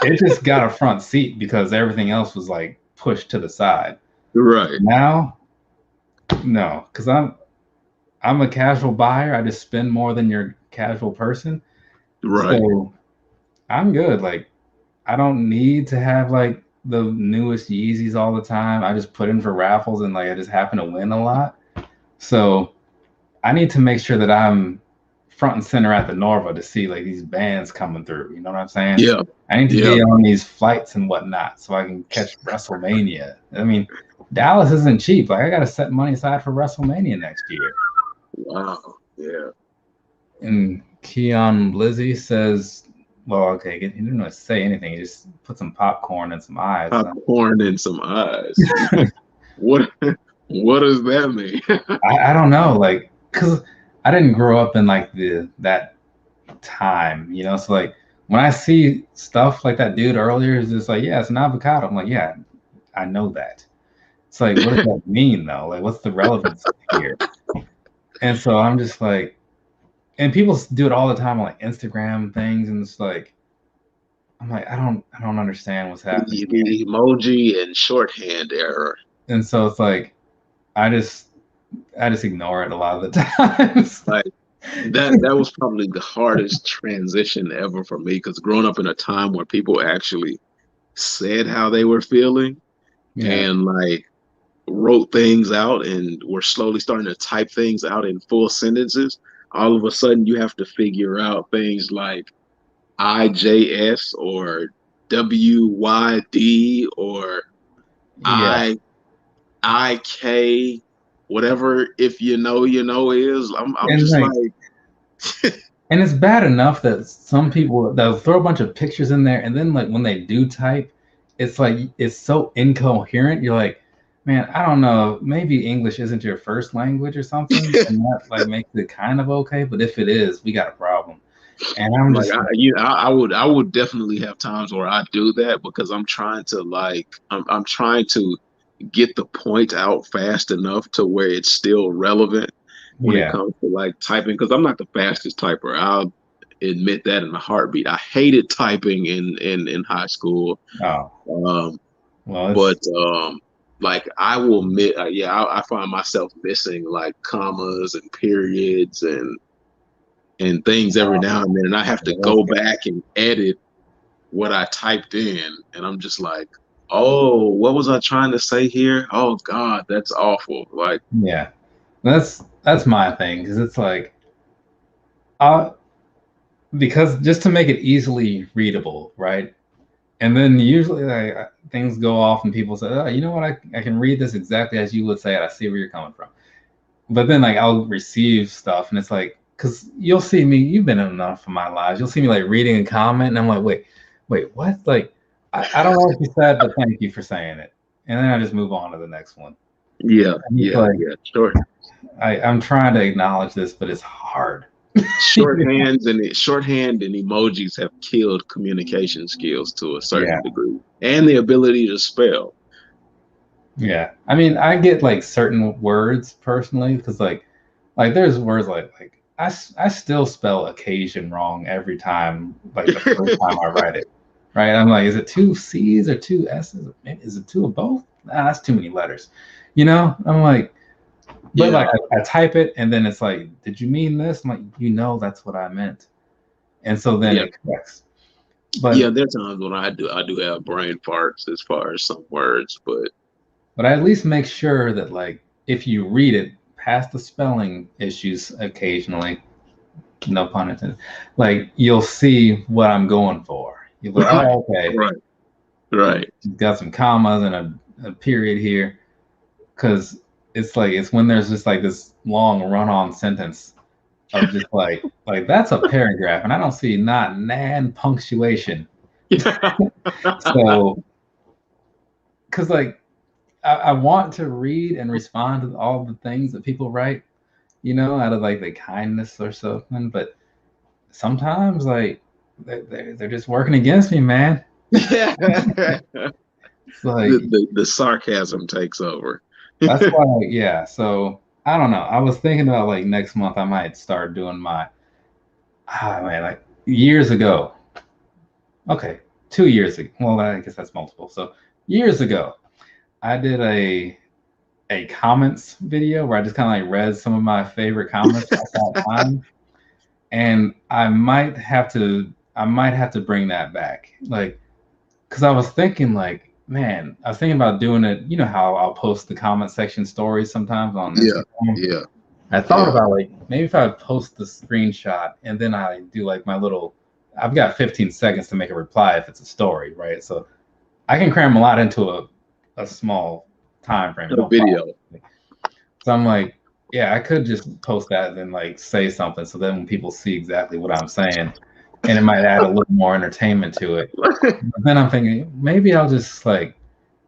It just got a front seat because everything else was like pushed to the side. Right. Now, no, because I'm a casual buyer. I just spend more than your casual person. Right. So I'm good. Like I don't need to have like the newest Yeezys all the time. I just put in for raffles and like I just happen to win a lot. So I need to make sure that I'm front and center at the Norva to see like these bands coming through. You know what I'm saying? Yeah. I need to Yeah. be on these flights and whatnot so I can catch WrestleMania. I mean, Dallas isn't cheap. Like I got to set money aside for WrestleMania next year. Wow. Yeah. And Keon Lizzie says, "Well, okay, he didn't really say anything. He just put some popcorn and some eyes." Popcorn and some eyes. What what does that mean? I don't know, like, cause I didn't grow up in like that time, you know. So like when I see stuff like that dude earlier, is just like, yeah, it's an avocado. I'm like, yeah, I know that. It's like, what does that mean though? Like, what's the relevance here? And so I'm just like, and people do it all the time on like Instagram things, and it's like, I'm like, I don't understand what's happening here. The emoji and shorthand error. And so it's like, I just I just ignore it a lot of the times. Like that was probably the hardest transition ever for me because growing up in a time where people actually said how they were feeling Yeah. and like wrote things out and were slowly starting to type things out in full sentences, all of a sudden you have to figure out things like IJS or WYD or Yeah. IK, whatever if you know is. I'm And just like like And it's bad enough that some people they'll throw a bunch of pictures in there, and then like when they do type, it's like it's so incoherent. You're like, man, I don't know. Maybe English isn't your first language or something, and that like makes it kind of okay. But if it is, we got a problem. And I'm Like just like, I would definitely have times where I do that because I'm trying to I'm trying to get the point out fast enough to where it's still relevant when it yeah, comes to like typing, because I'm not the fastest typer. I'll admit that in a heartbeat. I hated typing in high school. oh, Um, well, but it's like I will admit, yeah, I find myself missing like commas and periods and things every now and then, and I have to that's go back and edit what I typed in, and I'm just like, oh, what was I trying to say here? Oh God, that's awful. Like, yeah, that's my thing because it's like, uh, because just to make it easily readable, right? And then usually like, things go off and people say, oh, you know what? I can read this exactly as you would say it. I see where you're coming from. But then like I'll receive stuff and it's like, because you'll see me, you've been in enough of my lives. You'll see me like reading a comment and I'm like, wait, what? Like, I don't know what you said, but thank you for saying it. And then I just move on to the next one. yeah, And it's like, yeah, sure. I'm trying to acknowledge this, but it's hard. Shorthand and emojis have killed communication skills to a Yeah. certain degree, and the ability to spell. Yeah. I mean, I get like certain words personally because like there's words like I still spell occasion wrong every time, like the first time I write it. Right? I'm like, is it two C's or two S's? Is it two of both? Nah, that's too many letters. I'm like, but Yeah, like I type it and then it's like, did you mean this? I'm like, that's what I meant. And so then yeah, it corrects. But yeah. There's times when I do have brain farts as far as some words, but but I at least make sure that like if you read it past the spelling issues occasionally, no pun intended, like you'll see what I'm going for. You're like, right, oh, okay, right, right. you've got some commas and a period here, because it's like it's when there's just like this long run-on sentence of just like that's a paragraph, and I don't see not nan punctuation. So, because like I want to read and respond to all the things that people write, out of like the kindness or something, but sometimes like they're just working against me, man. the, It's like the sarcasm takes over. that's why, yeah. So I don't know. I was thinking about like next month I might start doing my man, like years ago. Okay, 2 years ago. Well, I guess that's multiple. So years ago, I did a comments video where I just kind of like read some of my favorite comments at that time. And I might have to bring that back. Like, because I was thinking like, man, I was thinking about doing it. You know how I'll post the comment section stories sometimes on Yeah, Instagram. yeah, I thought yeah. about like maybe if I post the screenshot and then I do like my little I've got 15 seconds to make a reply if it's a story, right? So I can cram a lot into a small time frame. A No problem. video. So I'm like, yeah, I could just post that and then like say something. So then when people see exactly what I'm saying, and it might add a little more entertainment to it. But then I'm thinking maybe I'll just like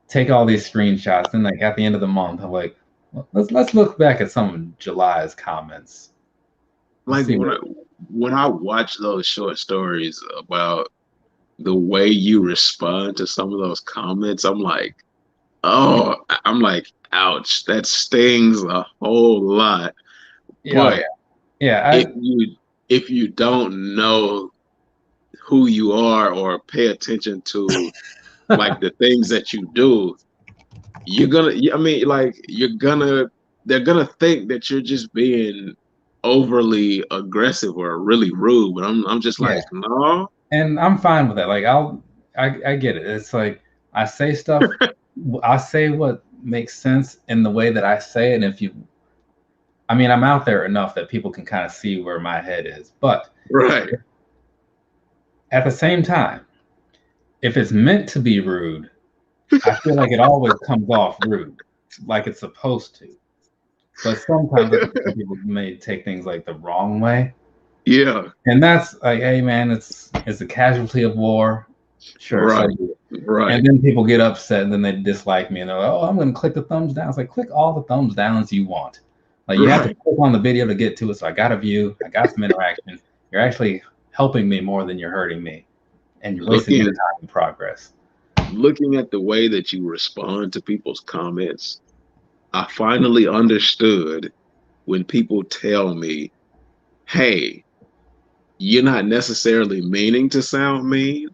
take all these screenshots and like at the end of the month, I'm like, well, let's look back at some of July's comments. Let's Like see when what. I watch those short stories about the way you respond to some of those comments, I'm like, oh, I'm like, ouch, that stings a whole lot. Yeah, oh, But yeah, yeah. if you don't know who you are or pay attention to like the things that you do, you're gonna, I mean, like they're gonna think that you're just being overly aggressive or really rude. But I'm just Yeah, like, no, and I'm fine with that. Like I get it. It's like I say stuff. I say what makes sense in the way that I say it. And I mean, I'm out there enough that people can kind of see where my head is. But right, at the same time, if it's meant to be rude, I feel like it always comes off rude, like it's supposed to. But sometimes I think some people may take things like the wrong way. Yeah. And that's like, hey man, it's a casualty of war. Sure, so Right. be it. Right. And then people get upset and then they dislike me and they're like, oh, I'm gonna click the thumbs down. It's like click all the thumbs downs you want. Like you have to Right. click on the video to get to it. So I got a view, I got some interaction. You're actually helping me more than you're hurting me. And you're wasting your Looking time in progress. looking at the way that you respond to people's comments, I finally understood when people tell me, hey, you're not necessarily meaning to sound mean,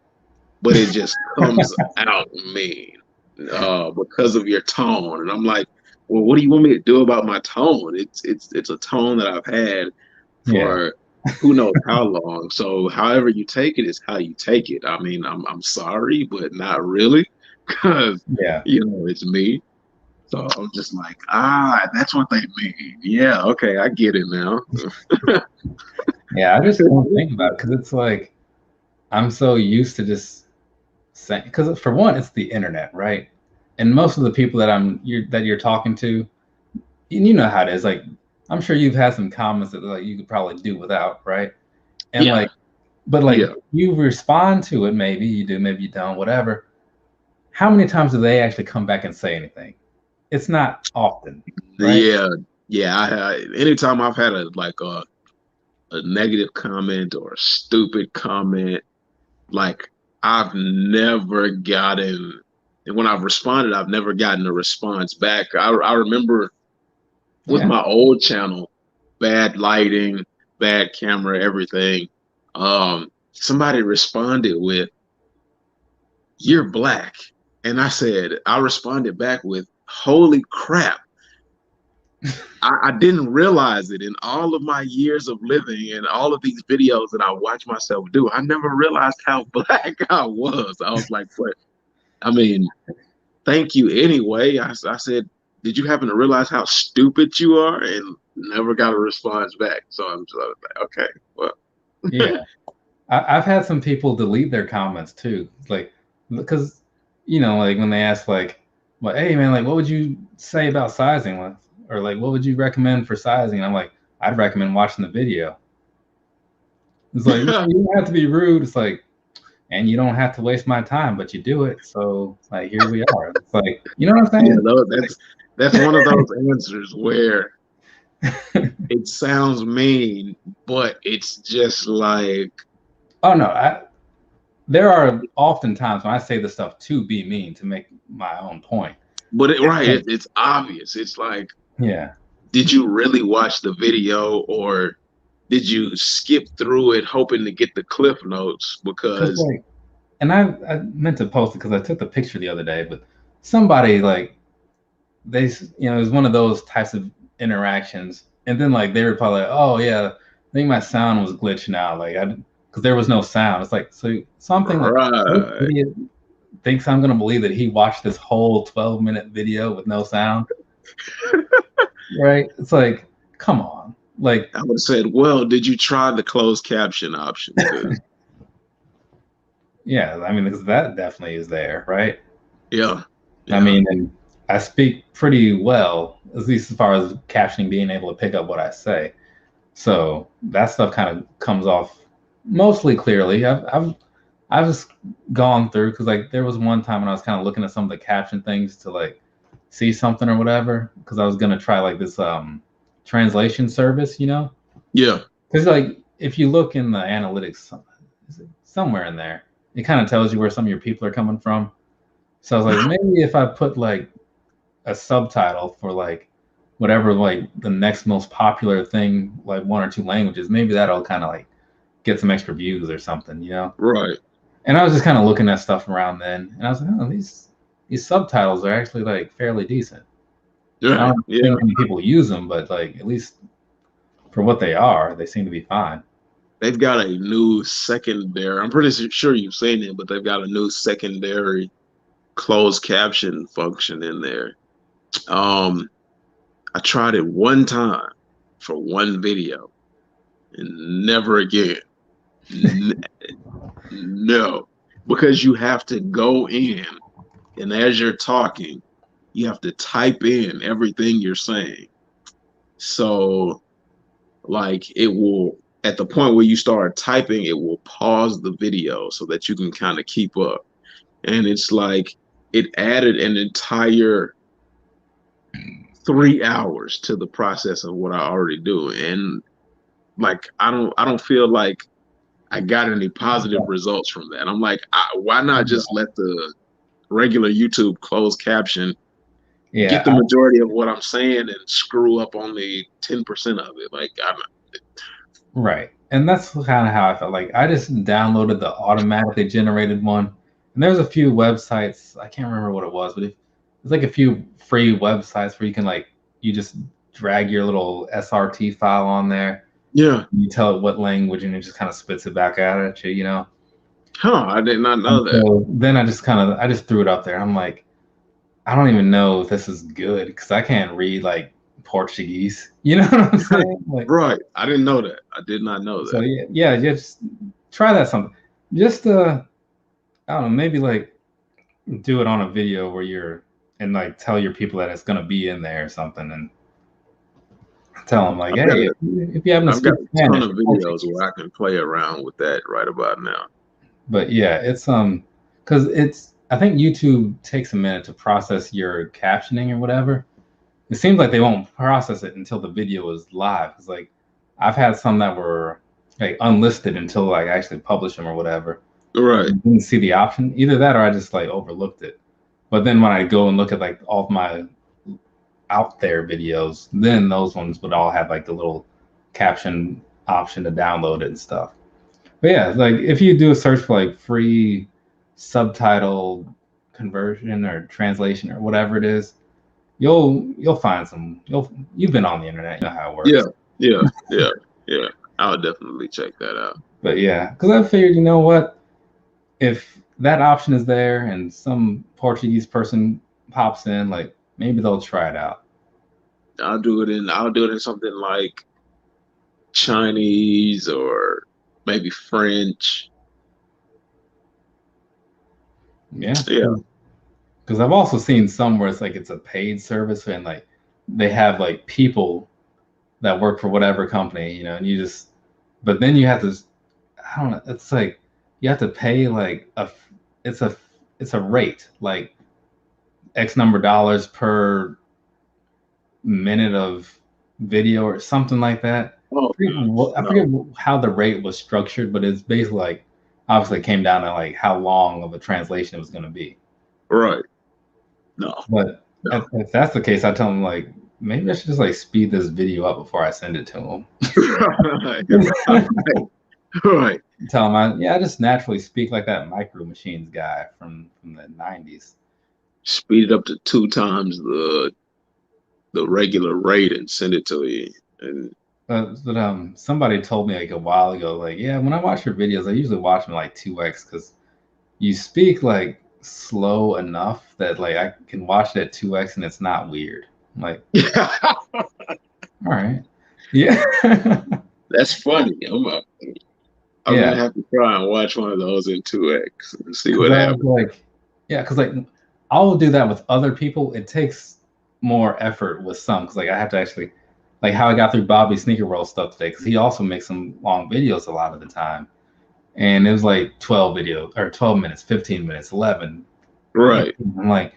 but it just comes out mean because of your tone. And I'm like, well, what do you want me to do about my tone? It's a tone that I've had Yeah. for who knows how long. So however you take it is how you take it. I mean, I'm sorry, but not really, because Yeah. it's me. So I'm just like, that's what they mean. Yeah, okay, I get it now. Yeah. I just don't think about it because it's like I'm so used to just saying because for one, it's the internet, right? And most of the people that you're talking to, and you know how it is. Like I'm sure you've had some comments that like you could probably do without, right? And Yeah, like, but like yeah, you respond to it, maybe you do, maybe you don't, whatever. How many times do they actually come back and say anything? It's not often, right? yeah, yeah. Anytime I've had a negative comment or a stupid comment, like I've never gotten, and when I've responded, I've never gotten a response back. I remember with Yeah. my old channel, bad lighting, bad camera, everything. Somebody responded with, "You're black," and I responded back with, "Holy crap." I didn't realize it in all of my years of living and all of these videos that I watch myself do. I never realized how black I was. I was like, but I mean, thank you anyway. I said, did you happen to realize how stupid you are? And never got a response back. So I'm just like, okay, well, Yeah. I've had some people delete their comments too. Like, because, like when they ask, like, well, hey, man, like, what would you say about sizing? Or, like, what would you recommend for sizing? And I'm like, I'd recommend watching the video. It's like, no, you don't have to be rude. It's like, and you don't have to waste my time, but you do it. So, like, here we are. It's like, you know what yeah, I'm no, that's one of those answers where saying? it sounds mean, but it's just like, Oh, no. There are often times when I say this stuff to be mean, to make my own point. but It's like, it's obvious. It's like, yeah. did you really watch the video or did you skip through it hoping to get the cliff notes? Because, Because like, and I meant to post it because I took the picture the other day, but somebody like they it was one of those types of interactions, and then like they were probably like, oh yeah, I think my sound was glitching out, like I because there was no sound. It's like so something like this right, idiot thinks I'm gonna believe that he watched this whole 12-minute video with no sound, right? It's like come on, like I would have said, well, did you try the closed caption option? Because yeah, I mean because that definitely is there, right? yeah, I yeah, mean, and I speak pretty well, at least as far as captioning, being able to pick up what I say. So that stuff kind of comes off mostly clearly. I've just gone through because like there was one time when I was kind of looking at some of the caption things to like see something or whatever because I was gonna try like this translation service, yeah, because like if you look in the analytics, somewhere in there, it kind of tells you where some of your people are coming from. So I was like, maybe if I put like a subtitle for like whatever like the next most popular thing, like one or two languages, maybe that'll kind of like get some extra views or something. right, And I was just kind of looking at stuff around then, and I was like, oh, these subtitles are actually like fairly decent. I right, don't yeah. think many people use them, but like at least for what they are, they seem to be fine. They've got a new secondary. I'm pretty sure you've seen it, but they've got a new secondary closed caption function in there. Um, I tried it one time for one video and never again. N- no, because you have to go in and as you're talking, you have to type in everything you're saying. So like it will. at the point where you start typing, it will pause the video so that you can kind of keep up. And it's like it added an entire 3 hours to the process of what I already do. And like I don't feel like I got any positive results from that. I'm like, why not just let the regular YouTube closed caption get the Yeah, majority of what I'm saying and screw up only 10% of it? Like, right. And that's kind of how I felt. Like I just downloaded the automatically generated one. And there's a few websites, I can't remember what it was, but there's like a few free websites where you can like you just drag your little SRT file on there. yeah, You tell it what language and it just kind of spits it back out at you, you know? huh? I did not And know that. so then I just threw it up there. I'm like, I don't even know if this is good because I can't read like Portuguese. You know what I'm saying? Like, Right. I didn't know that. I did not know so that. yeah, yeah, just try that something. Just I don't know, maybe like do it on a video where you're and like tell your people that it's gonna be in there or something, and tell them like, I've got hey, a if you happen to I've got speak a ton Spanish of or videos Portuguese, where I can play around with that right about now. but yeah, it's because it's I think YouTube takes a minute to process your captioning or whatever. It seems like they won't process it until the video is live. It's like I've had some that were like unlisted until like I actually publish them or whatever. Right. Didn't see the option. Either that or I just like overlooked it. But then when I go and look at like all of my out there videos, then those ones would all have like the little caption option to download it and stuff. But yeah, like if you do a search for like free subtitle conversion or translation or whatever it is, you'll find some. You've been on the internet, you know how it Yeah. works. Yeah. Yeah. Yeah. I'll definitely check that out. But yeah, because I figured, you know what, if that option is there and some Portuguese person pops in, like maybe they'll try it out. I'll do it in something like Chinese or maybe French. Yeah, Yeah. because I've also seen some where it's like it's a paid service and like they have like people that work for whatever company, you know, and you just, but then you have to, I don't know, it's like you have to pay like it's a, it's a rate like X number of dollars per minute of video or something like that. Oh I no. forget how the rate was structured, but it's basically like obviously it came down to like how long of a translation it was going to be. Right. No. But No. if that's the case, I tell them like maybe I should just like speed this video up before I send it to Right. them. Right. Tell them I just naturally speak like that Micro Machines guy from the '90s. Speed it up to 2 times the regular rate and send it to you. And But somebody told me like a while ago, like, yeah, when I watch your videos, I usually watch them like 2x because you speak like slow enough that like I can watch it at 2x and it's not weird. I'm like, all right, yeah, that's funny. I'm gonna yeah, have to try and watch one of those in 2x and see because what I was happens. like, yeah, because like I'll do that with other people. It takes more effort with some because like I have to actually like how I got through Bobby Sneaker World stuff today because he also makes some long videos a lot of the time. And it was like 12 videos or 12 minutes, 15 minutes, 11. Right. I'm like,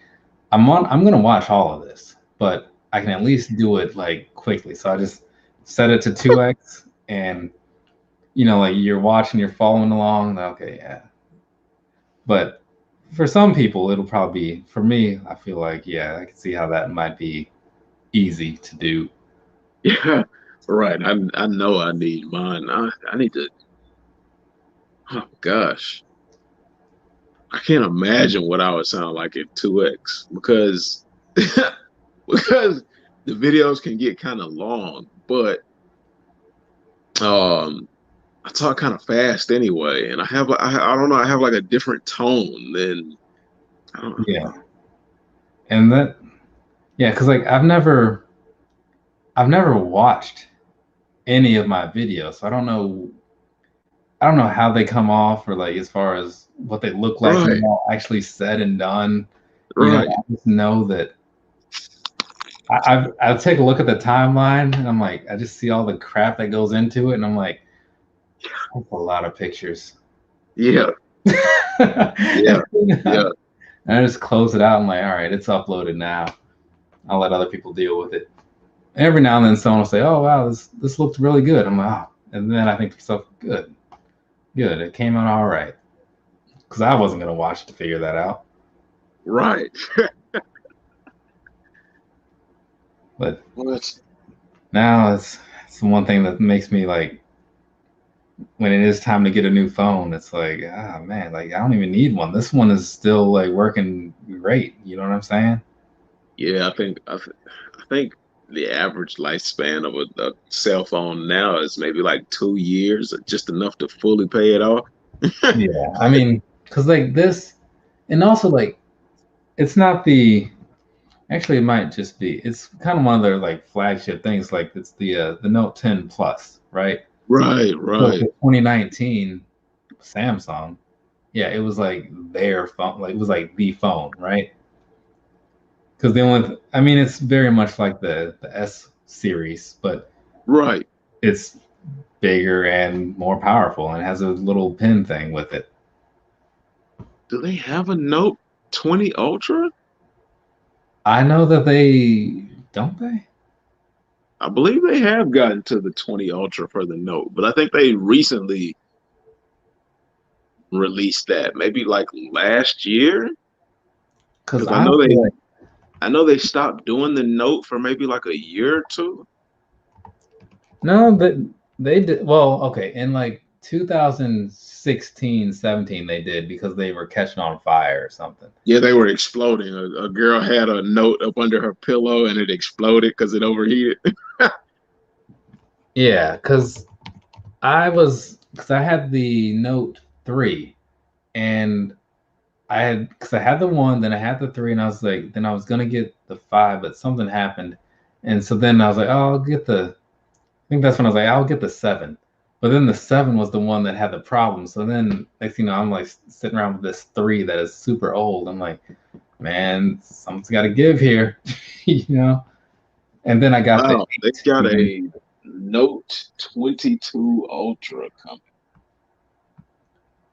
I'm gonna watch all of this, but I can at least do it like quickly. So I just set it to 2x, and you know, like you're watching, you're following along. Okay, yeah. But for some people, it'll probably be. For me, I feel like yeah, I can see how that might be easy to do. Yeah. Right. I know I need mine. I need to. Oh gosh, I can't imagine what I would sound like at 2x because because the videos can get kind of long, but um I talk kind of fast anyway, and I don't know, I have like a different tone than I don't know. Yeah, and that yeah, because like I've never watched any of my videos, so I don't know how they come off or like as far as what they look like when Right, they're all actually said and done. You know, right. I just know that I take a look at the timeline and I'm like, I just see all the crap that goes into it, and I'm like, That's a lot of pictures. Yeah, yeah, And yeah. I just close it out. I'm like, all right, it's uploaded now. I'll let other people deal with it. Every now and then someone will say, oh, wow, this looked really good. I'm like, oh. And then I think to myself, good, good. It came out all right. Because I wasn't going to watch to figure that out. Right. But Well, it's, now it's the one thing that makes me like, when it is time to get a new phone, it's like, ah, man, like I don't even need one. This one is still like working great. You know what I'm saying? yeah, I think the average lifespan of a cell phone now is maybe like 2 years, just enough to fully pay it off. Yeah. I mean, because like this, and also like, it's not the, actually, it might just be, it's kind of one of their like flagship things. Like it's the Note 10 Plus, right? Right, So right. the 2019 Samsung, yeah, it was like their phone, like it was like the phone, right? Because the only, I mean, it's very much like the S series, but Right. it's bigger and more powerful, and has a little pin thing with it. Do they have a Note 20 Ultra? I know that they don't they. I believe they have gotten to the 20 Ultra for the Note, but I think they recently released that, maybe like last year. Because Because I feel like I know they stopped doing the Note for maybe like a year or two. no, that they did well. Okay, in like 2016, 17, they did because they were catching on fire or something. Yeah, they were exploding. A girl had a note up under her pillow and it exploded because it overheated. Yeah, because I had the Note 3, and I had the one, then I had the three, and I was like, then I was gonna get the five, but something happened, and so then I was like, oh, I'll get the. I think that's when I was like, I'll get the seven, but then the seven was the one that had the problem. So then next thing you know, I'm like sitting around with this three that is super old. I'm like, man, something's got to give here, you know. And then I got the Wow, they eight, got and a Note 22 Ultra coming.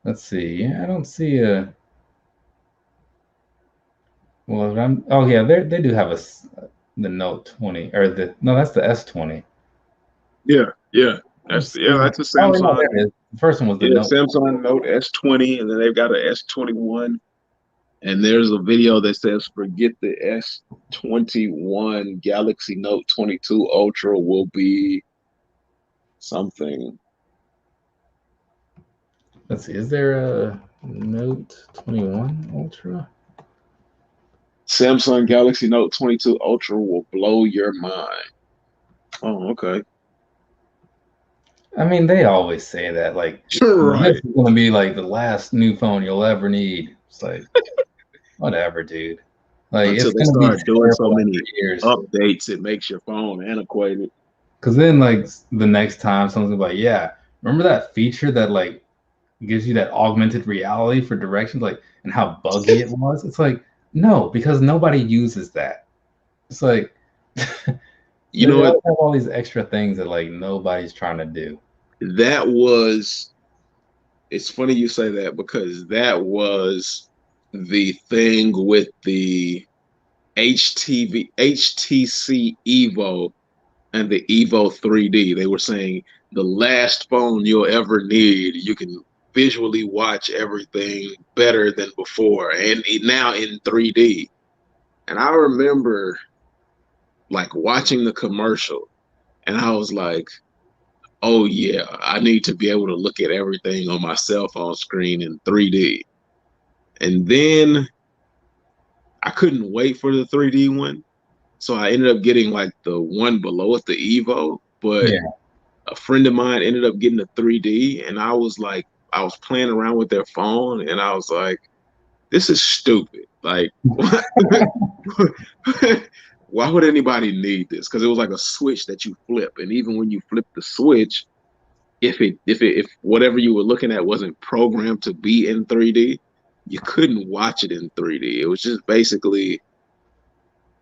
let's see, yeah, I don't see a. Well, I'm. Oh yeah, they do have the Note 20 or the no, that's the S20. Yeah, yeah. Let's see. That's a Oh, wait, no, Samsung. there it is. The first one was the Yeah, Note. Samsung Note S20, and then they've got a S21. And there's a video that says, "Forget the S21, Galaxy Note 22 Ultra will be something." Let's see. Is there a Note 21 Ultra? Samsung Galaxy Note 22 Ultra will blow your mind. Oh, okay. I mean, they always say that. Like, this Right. is going to be like the last new phone you'll ever need. It's like, whatever, dude. Like, Until it's they going to be start doing so terrible many after years. updates, it makes your phone antiquated. Because then, like, the next time someone's gonna be like, yeah, remember that feature that, like, gives you that augmented reality for directions, like, and how buggy it was? It's like, no, because nobody uses that. It's like, You they know what? always have all these extra things that, like, nobody's trying to do. That was, it's funny you say that because that was the thing with the HTC Evo and the Evo 3D. They were saying the last phone you'll ever need. You can visually watch everything better than before, and now in 3D. And I remember like watching the commercial, and I was like, "Oh yeah, I need to be able to look at everything on my cell phone screen in 3D." And then I couldn't wait for the 3D one, so I ended up getting like the one below it, the Evo. But Yeah. a friend of mine ended up getting a 3D, and I was like, I was playing around with their phone, and I was like, this is stupid. Like, what? Why would anybody need this? Because it was like a switch that you flip, and even when you flip the switch, if whatever you were looking at wasn't programmed to be in 3D, you couldn't watch it in 3D. It was just basically,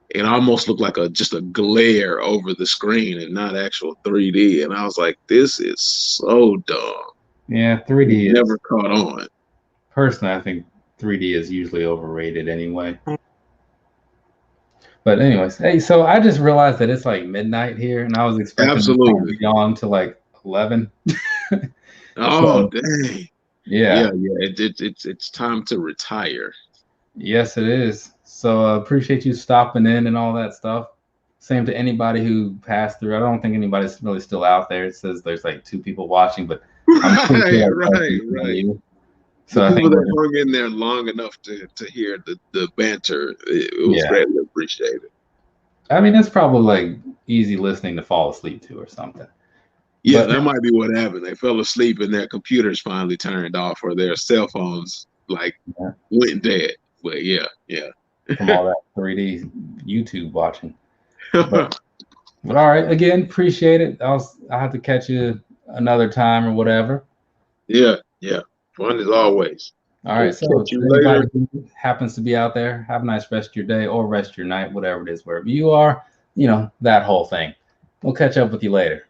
it almost looked like a just a glare over the screen and not actual 3D. And I was like, this is so dumb. Yeah, It 3D is never caught on. personally, I think 3D is usually overrated anyway. But anyways, hey, so I just realized that it's like midnight here, and I was expecting this to Absolutely. be on to like 11. Oh, So dang. Yeah, yeah, yeah. It's time to retire. yes, it is. So appreciate you stopping in and all that stuff. Same to anybody who passed through. I don't think anybody's really still out there. It says there's like 2 people watching, but I'm pretty Right, sure that's right, right. you. The So I people think that we're hung in there long enough to hear the banter, it was yeah. greatly appreciated. I mean, it's probably like easy listening to fall asleep to or something. Yeah, But that might be what happened. They fell asleep and their computers finally turned off or their cell phones like yeah, went dead. But yeah, yeah. from all that 3D YouTube watching. But all right, again, appreciate it. I have to catch you another time or whatever. Yeah, yeah. Fun as always. All right, We'll so catch to you anybody later. who happens to be out there, have a nice rest of your day or rest of your night, whatever it is, wherever you are, that whole thing. We'll catch up with you later.